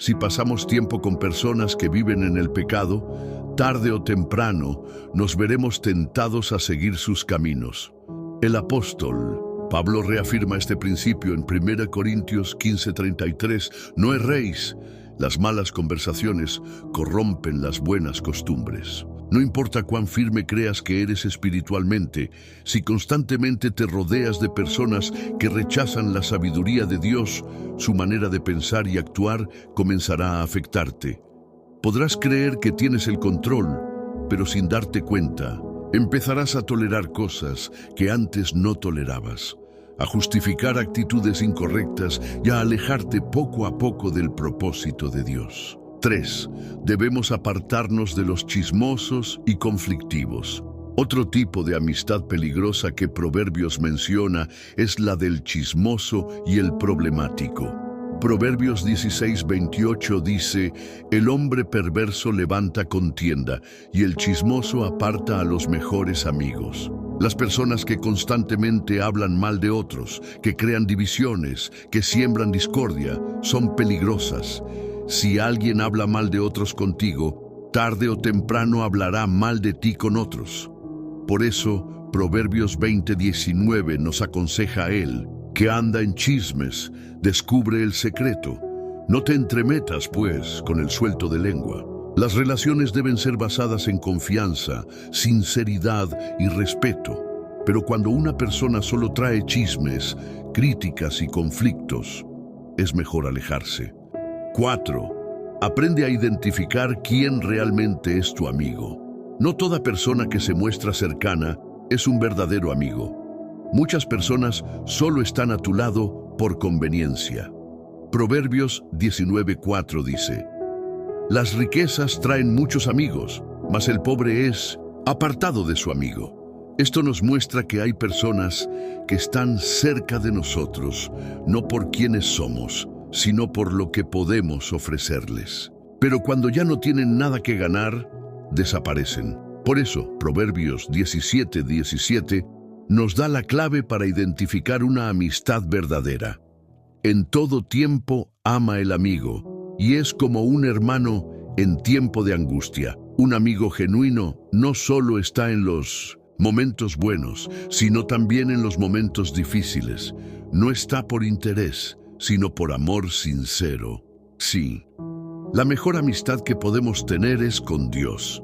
A: Si pasamos tiempo con personas que viven en el pecado, tarde o temprano nos veremos tentados a seguir sus caminos. El apóstol Pablo reafirma este principio en 1 Corintios 15:33. No erréis, las malas conversaciones corrompen las buenas costumbres. No importa cuán firme creas que eres espiritualmente, si constantemente te rodeas de personas que rechazan la sabiduría de Dios, su manera de pensar y actuar comenzará a afectarte. Podrás creer que tienes el control, pero sin darte cuenta, empezarás a tolerar cosas que antes no tolerabas, a justificar actitudes incorrectas y a alejarte poco a poco del propósito de Dios. 3. Debemos apartarnos de los chismosos y conflictivos. Otro tipo de amistad peligrosa que Proverbios menciona es la del chismoso y el problemático. Proverbios 16:28 dice: el hombre perverso levanta contienda y el chismoso aparta a los mejores amigos. Las personas que constantemente hablan mal de otros, que crean divisiones, que siembran discordia, son peligrosas. Si alguien habla mal de otros contigo, tarde o temprano hablará mal de ti con otros. Por eso, Proverbios 20:19 nos aconseja a él: que anda en chismes, descubre el secreto. No te entremetas, pues, con el suelto de lengua. Las relaciones deben ser basadas en confianza, sinceridad y respeto. Pero cuando una persona solo trae chismes, críticas y conflictos, es mejor alejarse. 4. Aprende a identificar quién realmente es tu amigo. No toda persona que se muestra cercana es un verdadero amigo. Muchas personas solo están a tu lado por conveniencia. Proverbios 19:4 dice: las riquezas traen muchos amigos, mas el pobre es apartado de su amigo. Esto nos muestra que hay personas que están cerca de nosotros, no por quienes somos, sino por lo que podemos ofrecerles. Pero cuando ya no tienen nada que ganar, desaparecen. Por eso, Proverbios 17:17 nos da la clave para identificar una amistad verdadera. En todo tiempo ama el amigo, y es como un hermano en tiempo de angustia. Un amigo genuino no solo está en los momentos buenos, sino también en los momentos difíciles. No está por interés, sino por amor sincero. Sí, la mejor amistad que podemos tener es con Dios.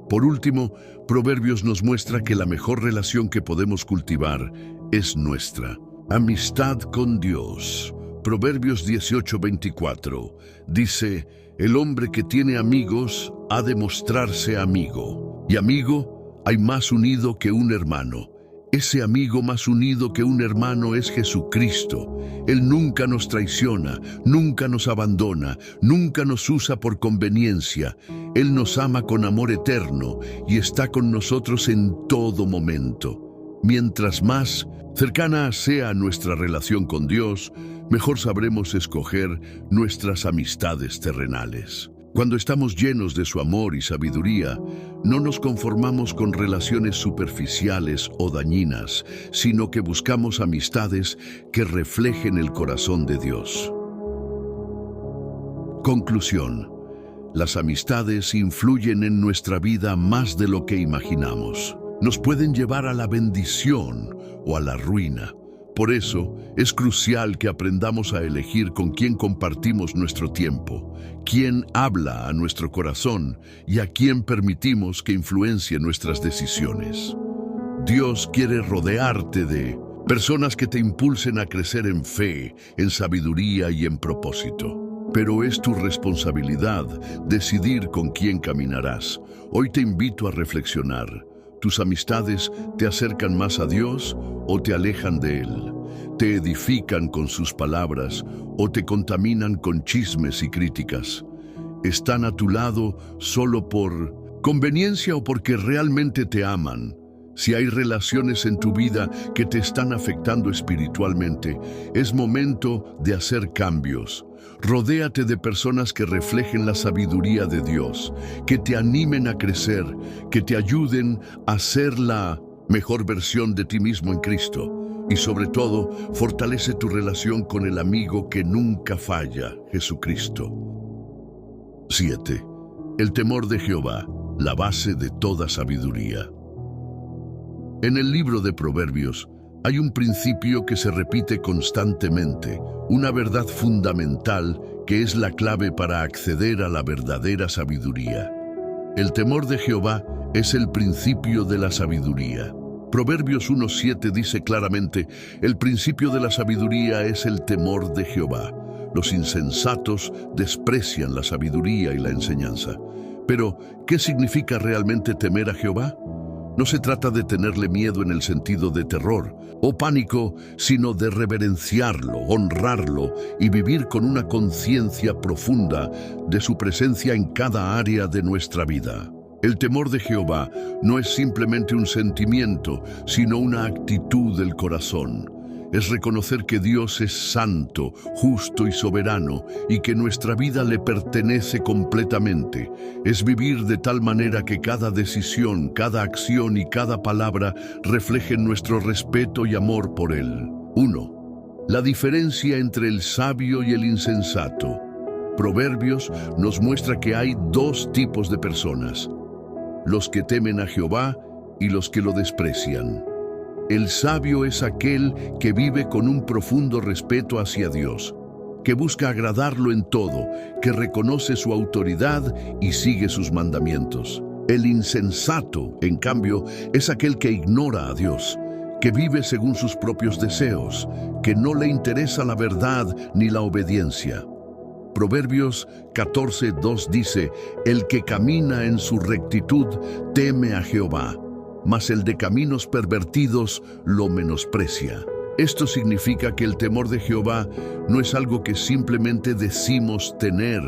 A: Por último, Proverbios nos muestra que la mejor relación que podemos cultivar es nuestra amistad con Dios. Proverbios 18:24 dice: el hombre que tiene amigos ha de mostrarse amigo, y amigo hay más unido que un hermano. Ese amigo más unido que un hermano es Jesucristo. Él nunca nos traiciona, nunca nos abandona, nunca nos usa por conveniencia. Él nos ama con amor eterno y está con nosotros en todo momento. Mientras más cercana sea nuestra relación con Dios, mejor sabremos escoger nuestras amistades terrenales. Cuando estamos llenos de su amor y sabiduría, no nos conformamos con relaciones superficiales o dañinas, sino que buscamos amistades que reflejen el corazón de Dios. Conclusión. Las amistades influyen en nuestra vida más de lo que imaginamos. Nos pueden llevar a la bendición o a la ruina. Por eso, es crucial que aprendamos a elegir con quién compartimos nuestro tiempo, quién habla a nuestro corazón y a quién permitimos que influencie nuestras decisiones. Dios quiere rodearte de personas que te impulsen a crecer en fe, en sabiduría y en propósito. Pero es tu responsabilidad decidir con quién caminarás. Hoy te invito a reflexionar. ¿Tus amistades te acercan más a Dios o te alejan de Él? ¿Te edifican con sus palabras o te contaminan con chismes y críticas? ¿Están a tu lado solo por conveniencia o porque realmente te aman? Si hay relaciones en tu vida que te están afectando espiritualmente, es momento de hacer cambios. Rodéate de personas que reflejen la sabiduría de Dios, que te animen a crecer, que te ayuden a ser la mejor versión de ti mismo en Cristo. Y sobre todo, fortalece tu relación con el amigo que nunca falla, Jesucristo. 7. El temor de Jehová, la base de toda sabiduría. En el libro de Proverbios hay un principio que se repite constantemente, una verdad fundamental que es la clave para acceder a la verdadera sabiduría. El temor de Jehová es el principio de la sabiduría. Proverbios 1:7 dice claramente, el principio de la sabiduría es el temor de Jehová. Los insensatos desprecian la sabiduría y la enseñanza. Pero, ¿qué significa realmente temer a Jehová? No se trata de tenerle miedo en el sentido de terror o pánico, sino de reverenciarlo, honrarlo y vivir con una conciencia profunda de su presencia en cada área de nuestra vida. El temor de Jehová no es simplemente un sentimiento, sino una actitud del corazón. Es reconocer que Dios es santo, justo y soberano, y que nuestra vida le pertenece completamente. Es vivir de tal manera que cada decisión, cada acción y cada palabra reflejen nuestro respeto y amor por Él. 1. La diferencia entre el sabio y el insensato. Proverbios nos muestra que hay dos tipos de personas: los que temen a Jehová y los que lo desprecian. El sabio es aquel que vive con un profundo respeto hacia Dios, que busca agradarlo en todo, que reconoce su autoridad y sigue sus mandamientos. El insensato, en cambio, es aquel que ignora a Dios, que vive según sus propios deseos, que no le interesa la verdad ni la obediencia. Proverbios 14:2 dice, el que camina en su rectitud teme a Jehová, mas el de caminos pervertidos lo menosprecia. Esto significa que el temor de Jehová no es algo que simplemente decimos tener,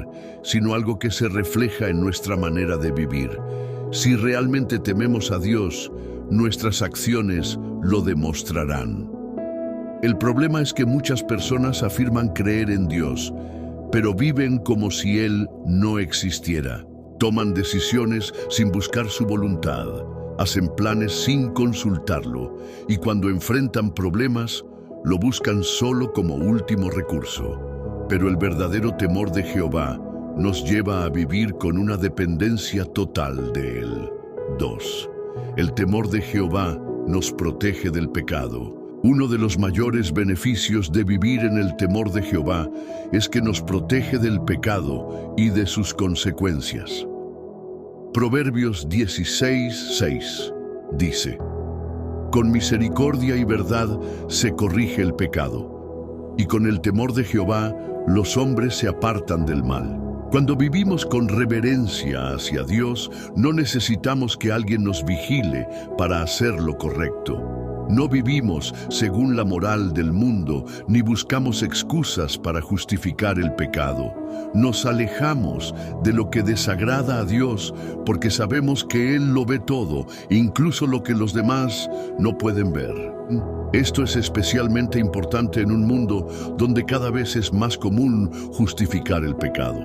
A: sino algo que se refleja en nuestra manera de vivir. Si realmente tememos a Dios, nuestras acciones lo demostrarán. El problema es que muchas personas afirman creer en Dios, pero viven como si Él no existiera. Toman decisiones sin buscar su voluntad. Hacen planes sin consultarlo y cuando enfrentan problemas, lo buscan solo como último recurso. Pero el verdadero temor de Jehová nos lleva a vivir con una dependencia total de Él. 2. El temor de Jehová nos protege del pecado. Uno de los mayores beneficios de vivir en el temor de Jehová es que nos protege del pecado y de sus consecuencias. Proverbios 16:6 dice, con misericordia y verdad se corrige el pecado, y con el temor de Jehová los hombres se apartan del mal. Cuando vivimos con reverencia hacia Dios, no necesitamos que alguien nos vigile para hacer lo correcto. No vivimos según la moral del mundo, ni buscamos excusas para justificar el pecado. Nos alejamos de lo que desagrada a Dios porque sabemos que Él lo ve todo, incluso lo que los demás no pueden ver. Esto es especialmente importante en un mundo donde cada vez es más común justificar el pecado.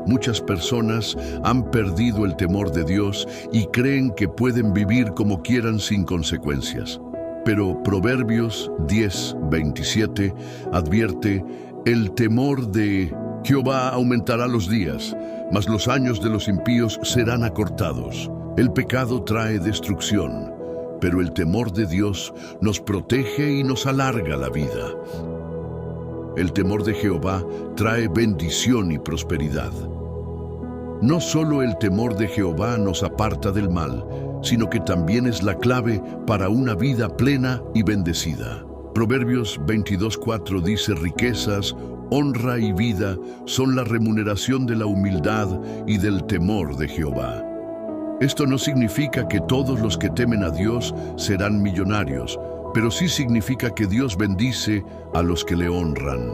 A: Muchas personas han perdido el temor de Dios y creen que pueden vivir como quieran sin consecuencias. Pero Proverbios 10:27 advierte: el temor de Jehová aumentará los días, mas los años de los impíos serán acortados. El pecado trae destrucción, pero el temor de Dios nos protege y nos alarga la vida. El temor de Jehová trae bendición y prosperidad. No solo el temor de Jehová nos aparta del mal, sino que también es la clave para una vida plena y bendecida. Proverbios 22:4 dice: riquezas, honra y vida son la remuneración de la humildad y del temor de Jehová. Esto no significa que todos los que temen a Dios serán millonarios, pero sí significa que Dios bendice a los que le honran.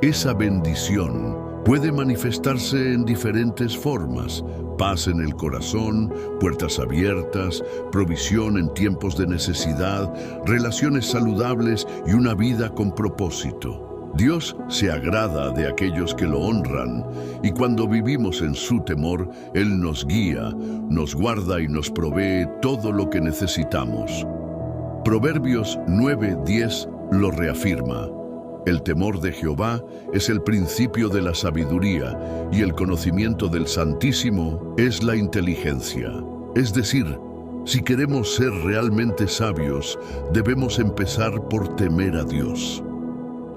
A: Esa bendición puede manifestarse en diferentes formas: paz en el corazón, puertas abiertas, provisión en tiempos de necesidad, relaciones saludables y una vida con propósito. Dios se agrada de aquellos que lo honran, y cuando vivimos en su temor, Él nos guía, nos guarda y nos provee todo lo que necesitamos. Proverbios 9:10 lo reafirma: el temor de Jehová es el principio de la sabiduría, y el conocimiento del Santísimo es la inteligencia. Es decir, si queremos ser realmente sabios, debemos empezar por temer a Dios.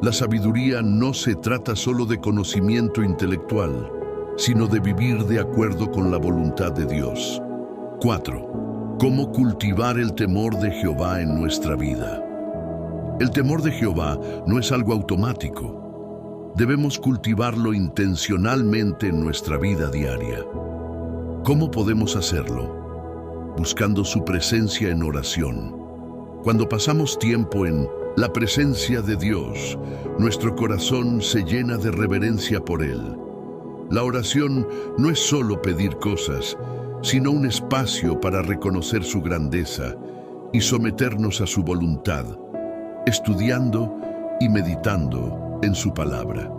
A: La sabiduría no se trata solo de conocimiento intelectual, sino de vivir de acuerdo con la voluntad de Dios. 4. ¿Cómo cultivar el temor de Jehová en nuestra vida? El temor de Jehová no es algo automático. Debemos cultivarlo intencionalmente en nuestra vida diaria. ¿Cómo podemos hacerlo? Buscando su presencia en oración. Cuando pasamos tiempo en la presencia de Dios, nuestro corazón se llena de reverencia por Él. La oración no es solo pedir cosas, sino un espacio para reconocer su grandeza y someternos a su voluntad, estudiando y meditando en su palabra.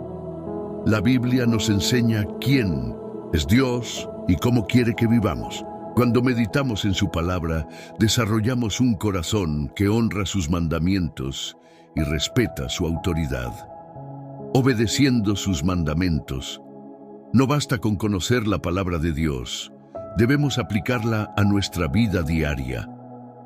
A: La Biblia nos enseña quién es Dios y cómo quiere que vivamos. Cuando meditamos en su palabra, desarrollamos un corazón que honra sus mandamientos y respeta su autoridad. Obedeciendo sus mandamientos, no basta con conocer la palabra de Dios, debemos aplicarla a nuestra vida diaria.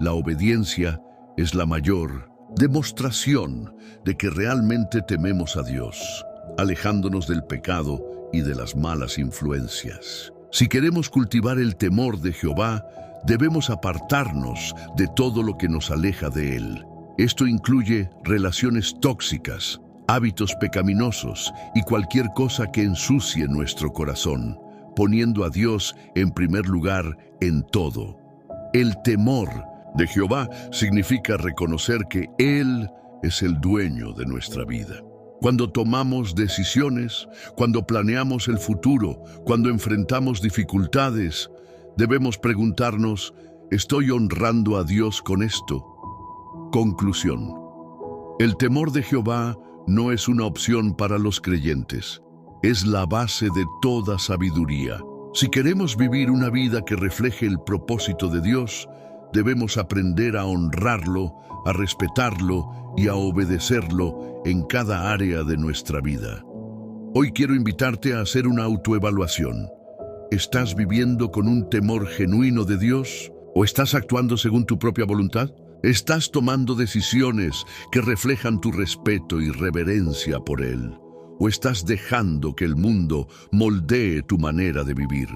A: La obediencia es la mayor demostración de que realmente tememos a Dios, alejándonos del pecado y de las malas influencias. Si queremos cultivar el temor de Jehová, debemos apartarnos de todo lo que nos aleja de Él. Esto incluye relaciones tóxicas, hábitos pecaminosos y cualquier cosa que ensucie nuestro corazón, poniendo a Dios en primer lugar en todo. El temor de Jehová significa reconocer que Él es el dueño de nuestra vida. Cuando tomamos decisiones, cuando planeamos el futuro, cuando enfrentamos dificultades, debemos preguntarnos: ¿estoy honrando a Dios con esto? Conclusión. El temor de Jehová no es una opción para los creyentes. Es la base de toda sabiduría. Si queremos vivir una vida que refleje el propósito de Dios, debemos aprender a honrarlo, a respetarlo y a obedecerlo en cada área de nuestra vida. Hoy quiero invitarte a hacer una autoevaluación. ¿Estás viviendo con un temor genuino de Dios? ¿O estás actuando según tu propia voluntad? ¿Estás tomando decisiones que reflejan tu respeto y reverencia por Él? ¿O estás dejando que el mundo moldee tu manera de vivir?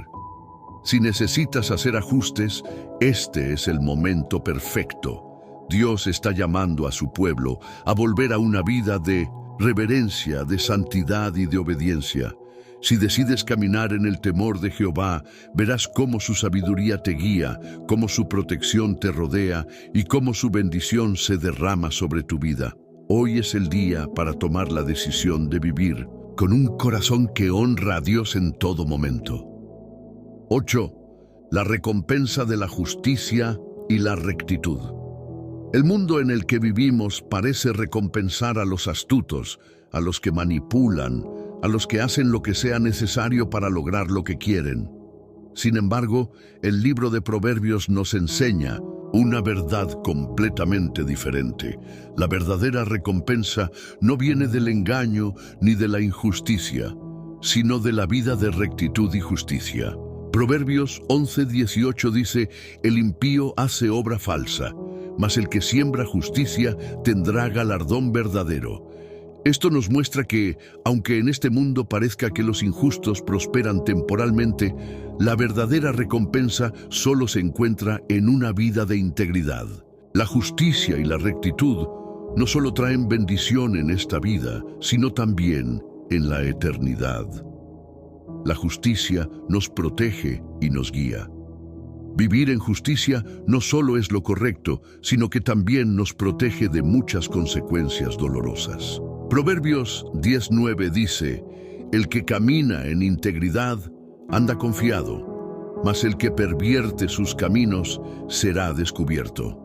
A: Si necesitas hacer ajustes, este es el momento perfecto. Dios está llamando a su pueblo a volver a una vida de reverencia, de santidad y de obediencia. Si decides caminar en el temor de Jehová, verás cómo su sabiduría te guía, cómo su protección te rodea y cómo su bendición se derrama sobre tu vida. Hoy es el día para tomar la decisión de vivir con un corazón que honra a Dios en todo momento. 8. La recompensa de la justicia y la rectitud. El mundo en el que vivimos parece recompensar a los astutos, a los que manipulan, a los que hacen lo que sea necesario para lograr lo que quieren. Sin embargo, el libro de Proverbios nos enseña una verdad completamente diferente. La verdadera recompensa no viene del engaño ni de la injusticia, sino de la vida de rectitud y justicia. Proverbios 11:18 dice: el impío hace obra falsa, mas el que siembra justicia tendrá galardón verdadero. Esto nos muestra que, aunque en este mundo parezca que los injustos prosperan temporalmente, la verdadera recompensa solo se encuentra en una vida de integridad. La justicia y la rectitud no solo traen bendición en esta vida, sino también en la eternidad. La justicia nos protege y nos guía. Vivir en justicia no solo es lo correcto, sino que también nos protege de muchas consecuencias dolorosas. Proverbios 10:9 dice: el que camina en integridad anda confiado, mas el que pervierte sus caminos será descubierto.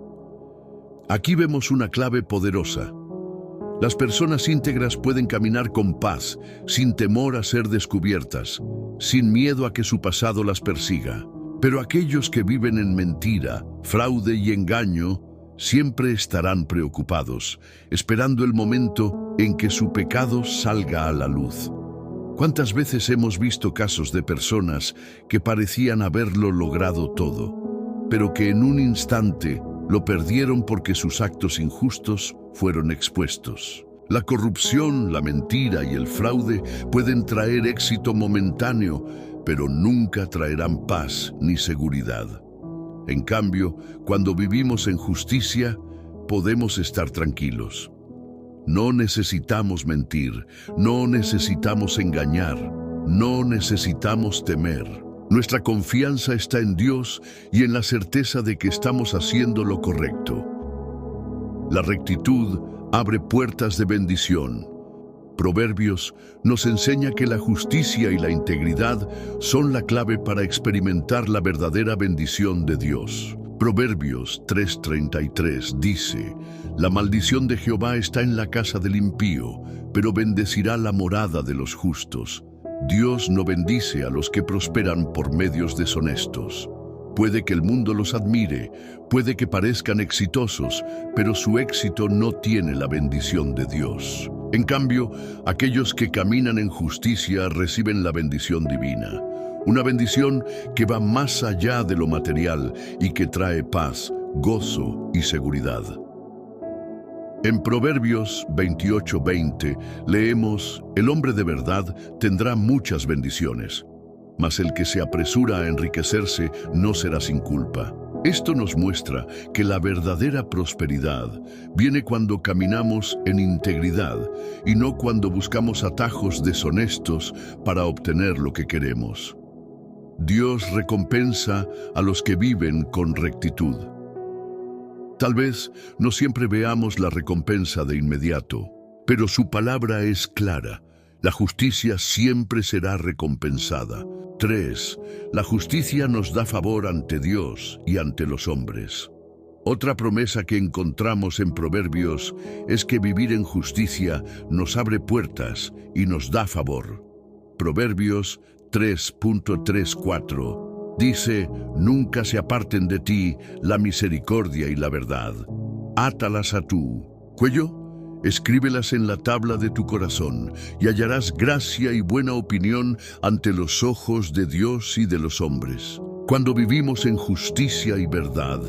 A: Aquí vemos una clave poderosa. Las personas íntegras pueden caminar con paz, sin temor a ser descubiertas, sin miedo a que su pasado las persiga. Pero aquellos que viven en mentira, fraude y engaño siempre estarán preocupados, esperando el momento en que su pecado salga a la luz. ¿Cuántas veces hemos visto casos de personas que parecían haberlo logrado todo, pero que en un instante lo perdieron porque sus actos injustos fueron expuestos? La corrupción, la mentira y el fraude pueden traer éxito momentáneo, pero nunca traerán paz ni seguridad. En cambio, cuando vivimos en justicia, podemos estar tranquilos. No necesitamos mentir, no necesitamos engañar, no necesitamos temer. Nuestra confianza está en Dios y en la certeza de que estamos haciendo lo correcto. La rectitud abre puertas de bendición. Proverbios nos enseña que la justicia y la integridad son la clave para experimentar la verdadera bendición de Dios. Proverbios 3:33 dice: la maldición de Jehová está en la casa del impío, pero bendecirá la morada de los justos. Dios no bendice a los que prosperan por medios deshonestos. Puede que el mundo los admire, puede que parezcan exitosos, pero su éxito no tiene la bendición de Dios. En cambio, aquellos que caminan en justicia reciben la bendición divina, una bendición que va más allá de lo material y que trae paz, gozo y seguridad. En Proverbios 28:20 leemos: el hombre de verdad tendrá muchas bendiciones, mas el que se apresura a enriquecerse no será sin culpa. Esto nos muestra que la verdadera prosperidad viene cuando caminamos en integridad y no cuando buscamos atajos deshonestos para obtener lo que queremos. Dios recompensa a los que viven con rectitud. Tal vez no siempre veamos la recompensa de inmediato, pero su palabra es clara: la justicia siempre será recompensada. 3. La justicia nos da favor ante Dios y ante los hombres. Otra promesa que encontramos en Proverbios es que vivir en justicia nos abre puertas y nos da favor. Proverbios 3:34 dice: nunca se aparten de ti la misericordia y la verdad. Átalas a tu cuello, escríbelas en la tabla de tu corazón, y hallarás gracia y buena opinión ante los ojos de Dios y de los hombres. Cuando vivimos en justicia y verdad,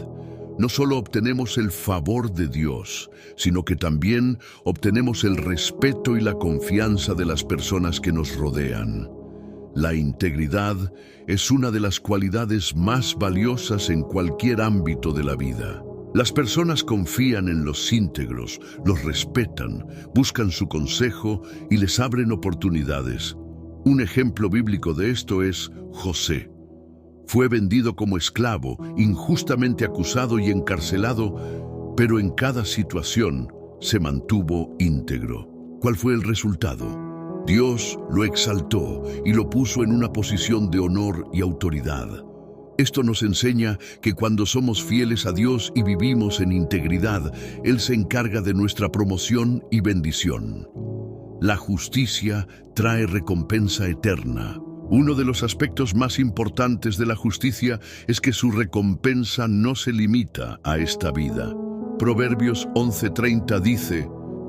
A: no solo obtenemos el favor de Dios, sino que también obtenemos el respeto y la confianza de las personas que nos rodean. La integridad es una de las cualidades más valiosas en cualquier ámbito de la vida. Las personas confían en los íntegros, los respetan, buscan su consejo y les abren oportunidades. Un ejemplo bíblico de esto es José. Fue vendido como esclavo, injustamente acusado y encarcelado, pero en cada situación se mantuvo íntegro. ¿Cuál fue el resultado? Dios lo exaltó y lo puso en una posición de honor y autoridad. Esto nos enseña que cuando somos fieles a Dios y vivimos en integridad, Él se encarga de nuestra promoción y bendición. La justicia trae recompensa eterna. Uno de los aspectos más importantes de la justicia es que su recompensa no se limita a esta vida. Proverbios 11:30 dice: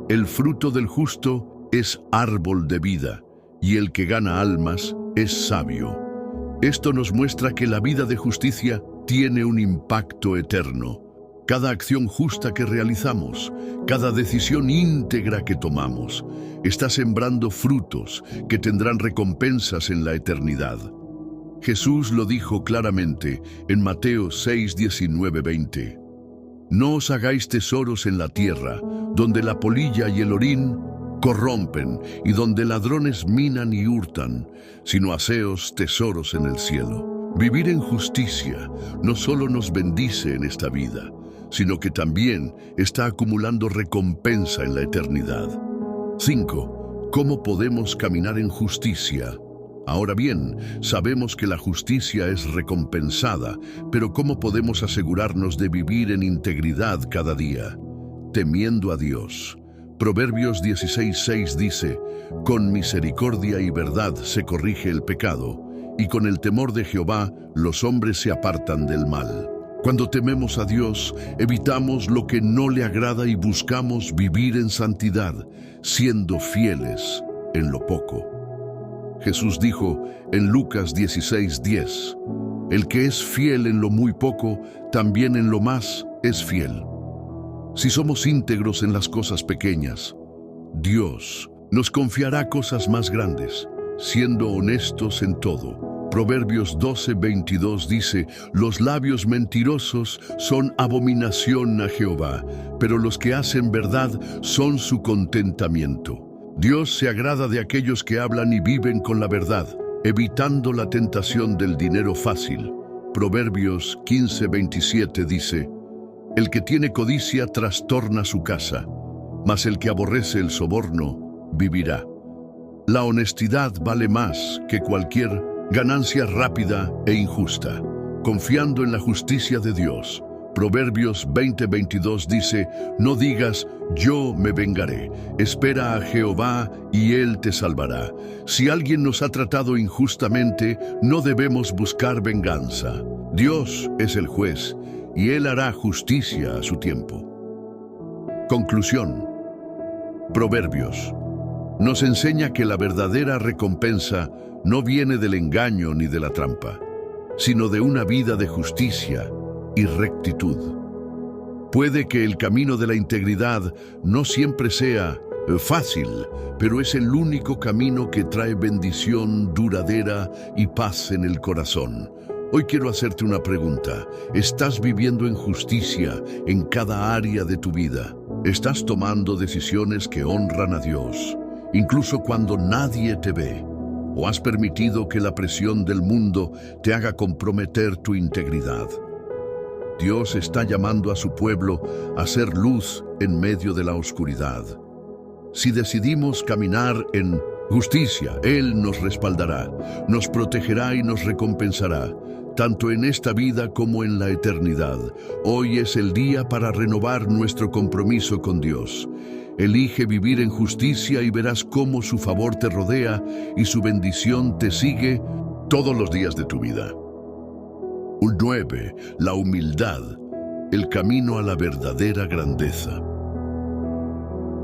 A: el fruto del justo es árbol de vida, y el que gana almas es sabio. Esto nos muestra que la vida de justicia tiene un impacto eterno. Cada acción justa que realizamos, cada decisión íntegra que tomamos, está sembrando frutos que tendrán recompensas en la eternidad. Jesús lo dijo claramente en Mateo 6:19-20. No os hagáis tesoros en la tierra, donde la polilla y el orín corrompen y donde ladrones minan y hurtan, sino haceos tesoros en el cielo. Vivir en justicia no solo nos bendice en esta vida, sino que también está acumulando recompensa en la eternidad. 5. ¿Cómo podemos caminar en justicia? Ahora bien, sabemos que la justicia es recompensada, pero ¿cómo podemos asegurarnos de vivir en integridad cada día? Temiendo a Dios. Proverbios 16:6 dice: con misericordia y verdad se corrige el pecado, y con el temor de Jehová los hombres se apartan del mal. Cuando tememos a Dios, evitamos lo que no le agrada y buscamos vivir en santidad, siendo fieles en lo poco. Jesús dijo en Lucas 16:10, el que es fiel en lo muy poco, también en lo más es fiel. Si somos íntegros en las cosas pequeñas, Dios nos confiará cosas más grandes, siendo honestos en todo. Proverbios 12:22 dice: los labios mentirosos son abominación a Jehová, pero los que hacen verdad son su contentamiento. Dios se agrada de aquellos que hablan y viven con la verdad, evitando la tentación del dinero fácil. Proverbios 15:27 dice: el que tiene codicia trastorna su casa, mas el que aborrece el soborno vivirá. La honestidad vale más que cualquier ganancia rápida e injusta, confiando en la justicia de Dios. Proverbios 20:22 dice: no digas, yo me vengaré. Espera a Jehová y Él te salvará. Si alguien nos ha tratado injustamente, no debemos buscar venganza. Dios es el juez y Él hará justicia a su tiempo. Conclusión. Proverbios nos enseña que la verdadera recompensa no viene del engaño ni de la trampa, sino de una vida de justicia y rectitud. Puede que el camino de la integridad no siempre sea fácil, pero es el único camino que trae bendición duradera y paz en el corazón. Hoy quiero hacerte una pregunta. ¿Estás viviendo en justicia en cada área de tu vida? ¿Estás tomando decisiones que honran a Dios, incluso cuando nadie te ve? ¿O has permitido que la presión del mundo te haga comprometer tu integridad? Dios está llamando a su pueblo a ser luz en medio de la oscuridad. Si decidimos caminar en justicia, Él nos respaldará, nos protegerá y nos recompensará, tanto en esta vida como en la eternidad. Hoy es el día para renovar nuestro compromiso con Dios. Elige vivir en justicia y verás cómo su favor te rodea y su bendición te sigue todos los días de tu vida. 9. La humildad, el camino a la verdadera grandeza.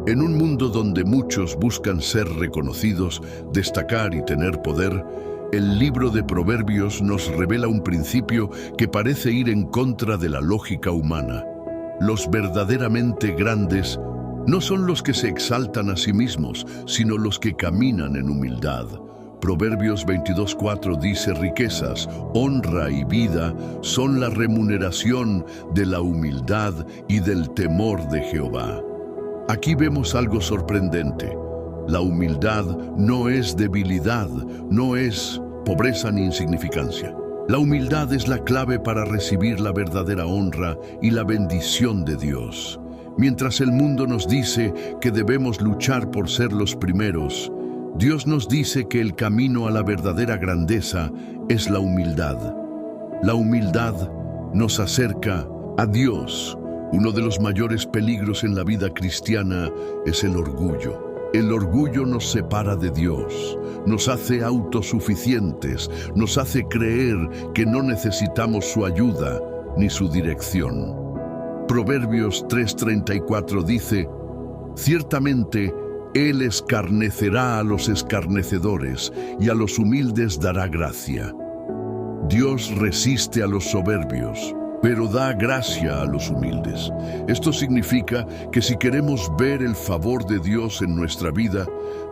A: En un mundo donde muchos buscan ser reconocidos, destacar y tener poder, el libro de Proverbios nos revela un principio que parece ir en contra de la lógica humana. Los verdaderamente grandes no son los que se exaltan a sí mismos, sino los que caminan en humildad. Proverbios 22:4 dice: riquezas, honra y vida son la remuneración de la humildad y del temor de Jehová. Aquí vemos algo sorprendente. La humildad no es debilidad, no es pobreza ni insignificancia. La humildad es la clave para recibir la verdadera honra y la bendición de Dios. Mientras el mundo nos dice que debemos luchar por ser los primeros, Dios nos dice que el camino a la verdadera grandeza es la humildad. La humildad nos acerca a Dios. Uno de los mayores peligros en la vida cristiana es el orgullo. El orgullo nos separa de Dios, nos hace autosuficientes, nos hace creer que no necesitamos su ayuda ni su dirección. Proverbios 3:34 dice: ciertamente Él escarnecerá a los escarnecedores y a los humildes dará gracia. Dios resiste a los soberbios, pero da gracia a los humildes. Esto significa que si queremos ver el favor de Dios en nuestra vida,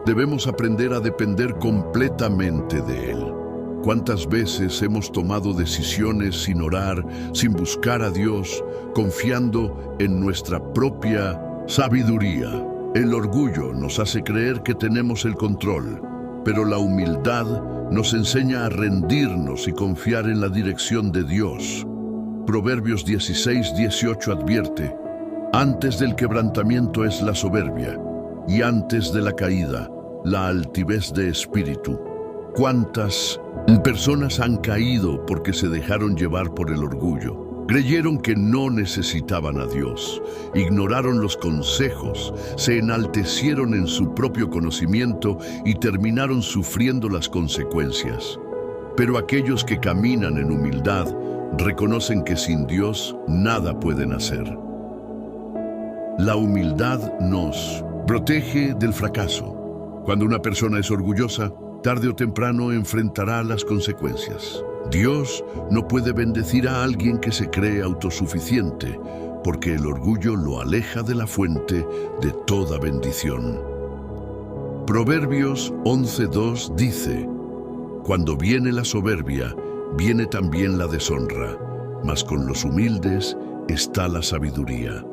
A: debemos aprender a depender completamente de Él. ¿Cuántas veces hemos tomado decisiones sin orar, sin buscar a Dios, confiando en nuestra propia sabiduría? El orgullo nos hace creer que tenemos el control, pero la humildad nos enseña a rendirnos y confiar en la dirección de Dios. Proverbios 16:18 advierte: antes del quebrantamiento es la soberbia, y antes de la caída, la altivez de espíritu. ¿Cuántas personas han caído porque se dejaron llevar por el orgullo? Creyeron que no necesitaban a Dios, ignoraron los consejos, se enaltecieron en su propio conocimiento y terminaron sufriendo las consecuencias. Pero aquellos que caminan en humildad reconocen que sin Dios nada pueden hacer. La humildad nos protege del fracaso. Cuando una persona es orgullosa, tarde o temprano enfrentará las consecuencias. Dios no puede bendecir a alguien que se cree autosuficiente, porque el orgullo lo aleja de la fuente de toda bendición. Proverbios 11:2 dice: cuando viene la soberbia, viene también la deshonra, mas con los humildes está la sabiduría.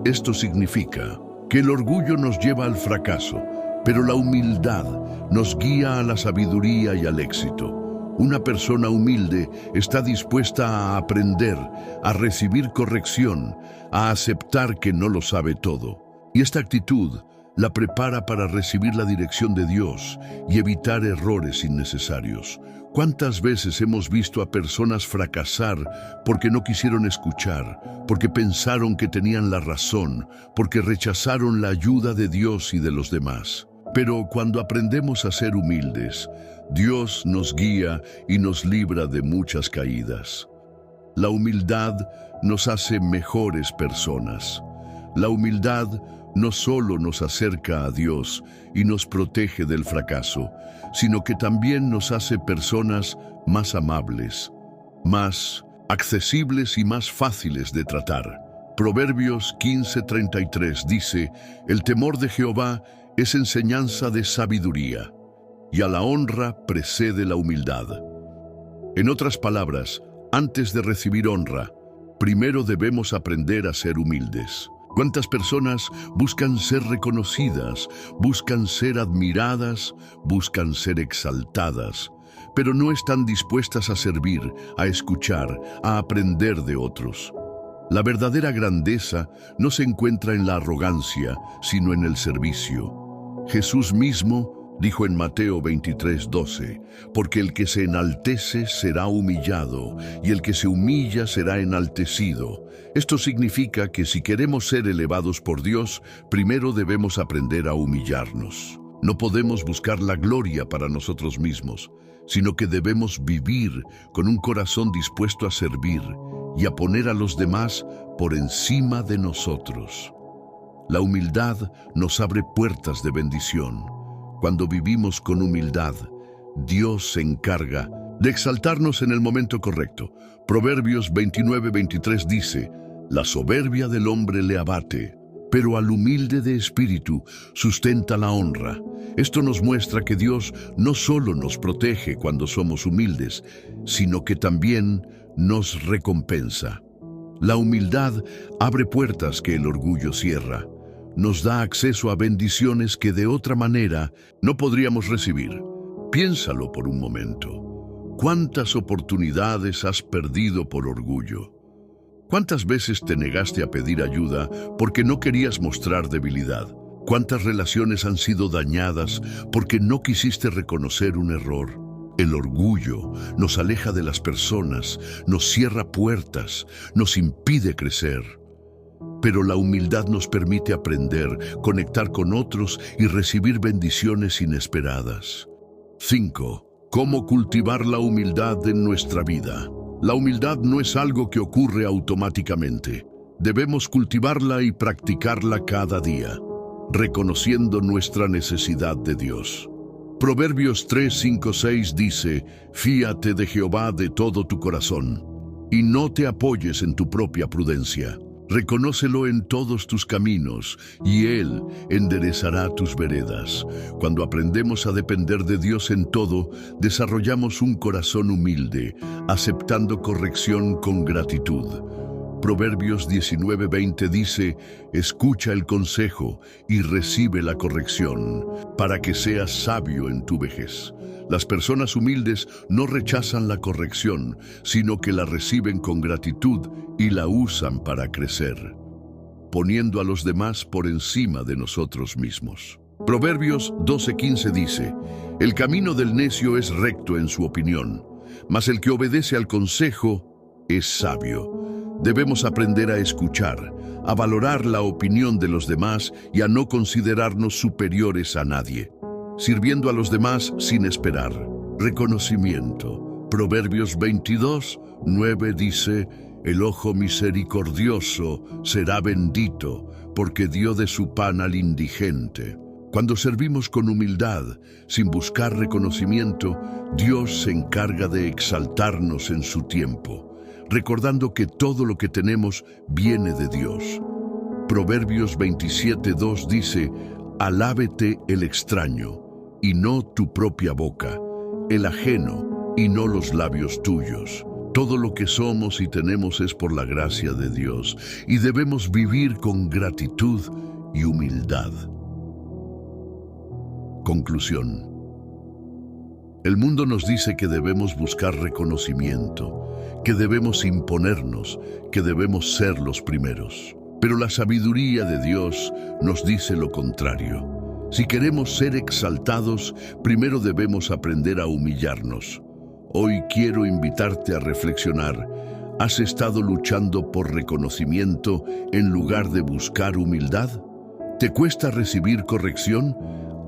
A: Esto significa que el orgullo nos lleva al fracaso, pero la humildad nos guía a la sabiduría y al éxito. Una persona humilde está dispuesta a aprender, a recibir corrección, a aceptar que no lo sabe todo. Y esta actitud la prepara para recibir la dirección de Dios y evitar errores innecesarios. ¿Cuántas veces hemos visto a personas fracasar porque no quisieron escuchar, porque pensaron que tenían la razón, porque rechazaron la ayuda de Dios y de los demás? Pero cuando aprendemos a ser humildes, Dios nos guía y nos libra de muchas caídas. La humildad nos hace mejores personas. La humildad no solo nos acerca a Dios y nos protege del fracaso, sino que también nos hace personas más amables, más accesibles y más fáciles de tratar. Proverbios 15:33 dice: el temor de Jehová es enseñanza de sabiduría, y a la honra precede la humildad. En otras palabras, antes de recibir honra, primero debemos aprender a ser humildes. ¿Cuántas personas buscan ser reconocidas, buscan ser admiradas, buscan ser exaltadas, pero no están dispuestas a servir, a escuchar, a aprender de otros? La verdadera grandeza no se encuentra en la arrogancia, sino en el servicio. Jesús mismo dijo en Mateo 23:12, porque el que se enaltece será humillado, y el que se humilla será enaltecido. Esto significa que si queremos ser elevados por Dios, primero debemos aprender a humillarnos. No podemos buscar la gloria para nosotros mismos, sino que debemos vivir con un corazón dispuesto a servir y a poner a los demás por encima de nosotros. La humildad nos abre puertas de bendición. Cuando vivimos con humildad, Dios se encarga de exaltarnos en el momento correcto. Proverbios 29:23 dice: la soberbia del hombre le abate, pero al humilde de espíritu sustenta la honra. Esto nos muestra que Dios no solo nos protege cuando somos humildes, sino que también nos recompensa. La humildad abre puertas que el orgullo cierra. Nos da acceso a bendiciones que de otra manera no podríamos recibir. Piénsalo por un momento. ¿Cuántas oportunidades has perdido por orgullo? ¿Cuántas veces te negaste a pedir ayuda porque no querías mostrar debilidad? ¿Cuántas relaciones han sido dañadas porque no quisiste reconocer un error? El orgullo nos aleja de las personas, nos cierra puertas, nos impide crecer. pero la humildad nos permite aprender, conectar con otros y recibir bendiciones inesperadas. 5. ¿Cómo cultivar la humildad en nuestra vida? La humildad no es algo que ocurre automáticamente. Debemos cultivarla y practicarla cada día, reconociendo nuestra necesidad de Dios. Proverbios 3:5-6 dice: «Fíate de Jehová de todo tu corazón, y no te apoyes en tu propia prudencia. Reconócelo en todos tus caminos, y Él enderezará tus veredas». Cuando aprendemos a depender de Dios en todo, desarrollamos un corazón humilde, aceptando corrección con gratitud. Proverbios 19:20 dice: «Escucha el consejo y recibe la corrección, para que seas sabio en tu vejez». Las personas humildes no rechazan la corrección, sino que la reciben con gratitud y la usan para crecer, poniendo a los demás por encima de nosotros mismos. Proverbios 12:15 dice: «El camino del necio es recto en su opinión, mas el que obedece al consejo es sabio». Debemos aprender a escuchar, a valorar la opinión de los demás y a no considerarnos superiores a nadie, sirviendo a los demás sin esperar reconocimiento. Proverbios 22:9 dice: «El ojo misericordioso será bendito, porque dio de su pan al indigente». Cuando servimos con humildad, sin buscar reconocimiento, Dios se encarga de exaltarnos en su tiempo, recordando que todo lo que tenemos viene de Dios. Proverbios 27:2 dice: «Alábete el extraño, y no tu propia boca, el ajeno, y no los labios tuyos». Todo lo que somos y tenemos es por la gracia de Dios, y debemos vivir con gratitud y humildad. Conclusión. El mundo nos dice que debemos buscar reconocimiento, que debemos imponernos, que debemos ser los primeros. Pero la sabiduría de Dios nos dice lo contrario. Si queremos ser exaltados, primero debemos aprender a humillarnos. Hoy quiero invitarte a reflexionar. ¿Has estado luchando por reconocimiento en lugar de buscar humildad? ¿Te cuesta recibir corrección?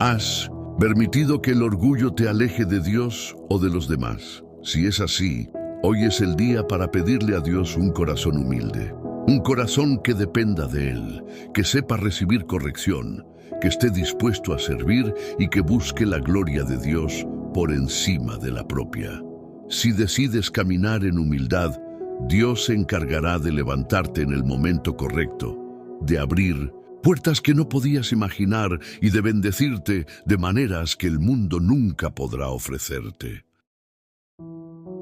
A: ¿Has permitido que el orgullo te aleje de Dios o de los demás? Si es así, hoy es el día para pedirle a Dios un corazón humilde. Un corazón que dependa de Él, que sepa recibir corrección, que esté dispuesto a servir y que busque la gloria de Dios por encima de la propia. Si decides caminar en humildad, Dios se encargará de levantarte en el momento correcto, de abrir puertas que no podías imaginar y de bendecirte de maneras que el mundo nunca podrá ofrecerte.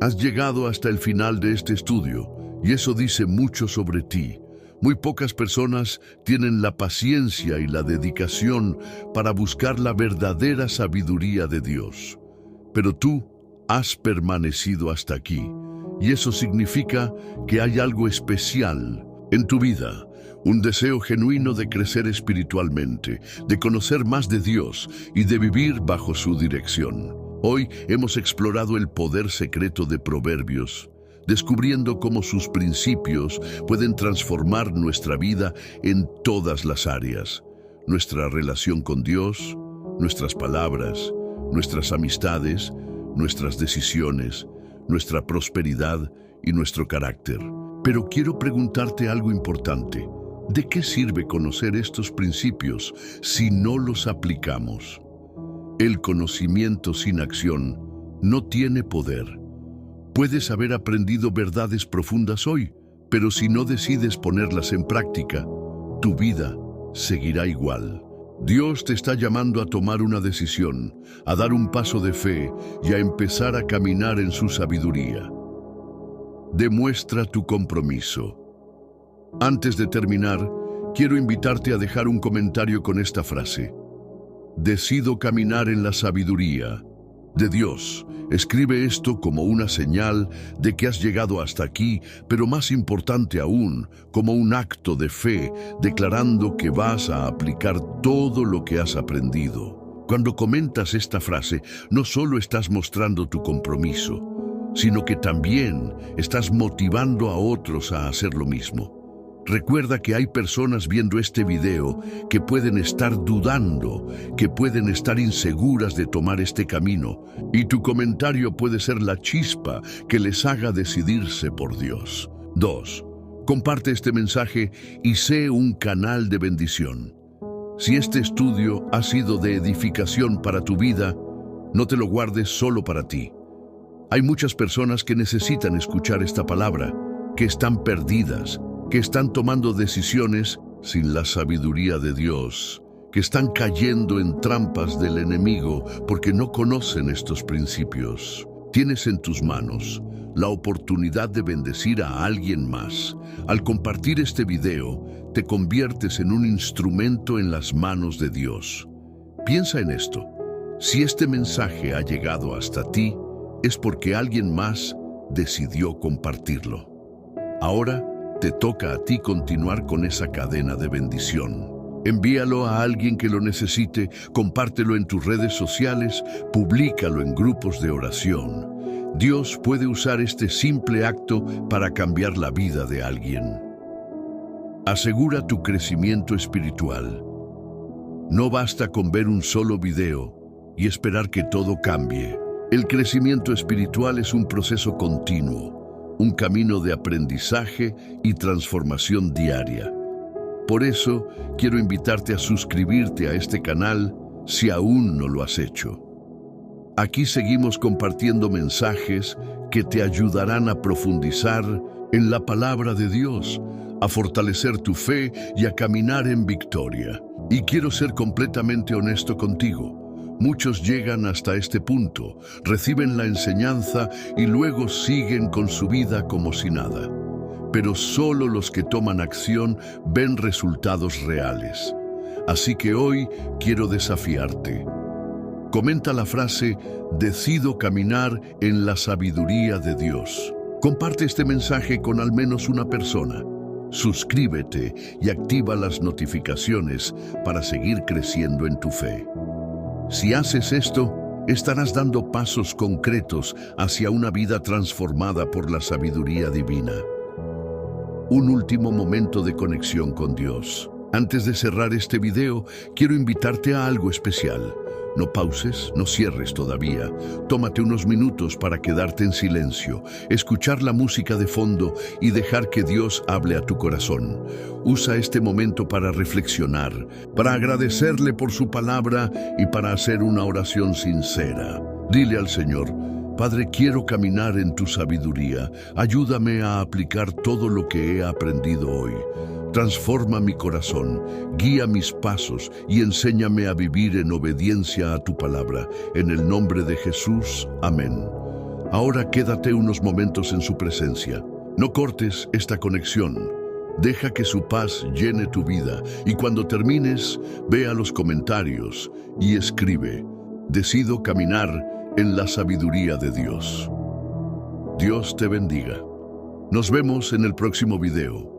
A: Has llegado hasta el final de este estudio y eso dice mucho sobre ti. Muy pocas personas tienen la paciencia y la dedicación para buscar la verdadera sabiduría de Dios. Pero tú has permanecido hasta aquí, y eso significa que hay algo especial en tu vida, un deseo genuino de crecer espiritualmente, de conocer más de Dios y de vivir bajo su dirección. Hoy hemos explorado el poder secreto de Proverbios, descubriendo cómo sus principios pueden transformar nuestra vida en todas las áreas: nuestra relación con Dios, nuestras palabras, nuestras amistades, nuestras decisiones, nuestra prosperidad y nuestro carácter. Pero quiero preguntarte algo importante. ¿De qué sirve conocer estos principios si no los aplicamos? El conocimiento sin acción no tiene poder. Puedes haber aprendido verdades profundas hoy, pero si no decides ponerlas en práctica, tu vida seguirá igual. Dios te está llamando a tomar una decisión, a dar un paso de fe y a empezar a caminar en su sabiduría. Demuestra tu compromiso. Antes de terminar, quiero invitarte a dejar un comentario con esta frase: decido caminar en la sabiduría de Dios. Escribe esto como una señal de que has llegado hasta aquí, pero más importante aún, como un acto de fe, declarando que vas a aplicar todo lo que has aprendido. Cuando comentas esta frase, no solo estás mostrando tu compromiso, sino que también estás motivando a otros a hacer lo mismo. Recuerda que hay personas viendo este video que pueden estar dudando, que pueden estar inseguras de tomar este camino, y tu comentario puede ser la chispa que les haga decidirse por Dios. 2. Comparte este mensaje y sé un canal de bendición. Si este estudio ha sido de edificación para tu vida, no te lo guardes solo para ti. Hay muchas personas que necesitan escuchar esta palabra, que están perdidas, que están tomando decisiones sin la sabiduría de Dios, que están cayendo en trampas del enemigo porque no conocen estos principios. Tienes en tus manos la oportunidad de bendecir a alguien más. Al compartir este video, te conviertes en un instrumento en las manos de Dios. Piensa en esto. Si este mensaje ha llegado hasta ti, es porque alguien más decidió compartirlo. Ahora te toca a ti continuar con esa cadena de bendición. Envíalo a alguien que lo necesite, compártelo en tus redes sociales, públicalo en grupos de oración. Dios puede usar este simple acto para cambiar la vida de alguien. Asegura tu crecimiento espiritual. No basta con ver un solo video y esperar que todo cambie. El crecimiento espiritual es un proceso continuo, un camino de aprendizaje y transformación diaria. Por eso, quiero invitarte a suscribirte a este canal si aún no lo has hecho. Aquí seguimos compartiendo mensajes que te ayudarán a profundizar en la palabra de Dios, a fortalecer tu fe y a caminar en victoria. Y quiero ser completamente honesto contigo. Muchos llegan hasta este punto, reciben la enseñanza y luego siguen con su vida como si nada. Pero solo los que toman acción ven resultados reales. Así que hoy quiero desafiarte. Comenta la frase, decido caminar en la sabiduría de Dios. Comparte este mensaje con al menos una persona. Suscríbete y activa las notificaciones para seguir creciendo en tu fe. Si haces esto, estarás dando pasos concretos hacia una vida transformada por la sabiduría divina. Un último momento de conexión con Dios. Antes de cerrar este video, quiero invitarte a algo especial. No pauses, no cierres todavía. Tómate unos minutos para quedarte en silencio, escuchar la música de fondo y dejar que Dios hable a tu corazón. Usa este momento para reflexionar, para agradecerle por su palabra y para hacer una oración sincera. Dile al Señor, Padre, quiero caminar en tu sabiduría. Ayúdame a aplicar todo lo que he aprendido hoy. Transforma mi corazón, guía mis pasos y enséñame a vivir en obediencia a tu palabra. En el nombre de Jesús, amén. Ahora quédate unos momentos en su presencia. No cortes esta conexión. Deja que su paz llene tu vida y cuando termines, ve a los comentarios y escribe: decido caminar en la sabiduría de Dios. Dios te bendiga. Nos vemos en el próximo video.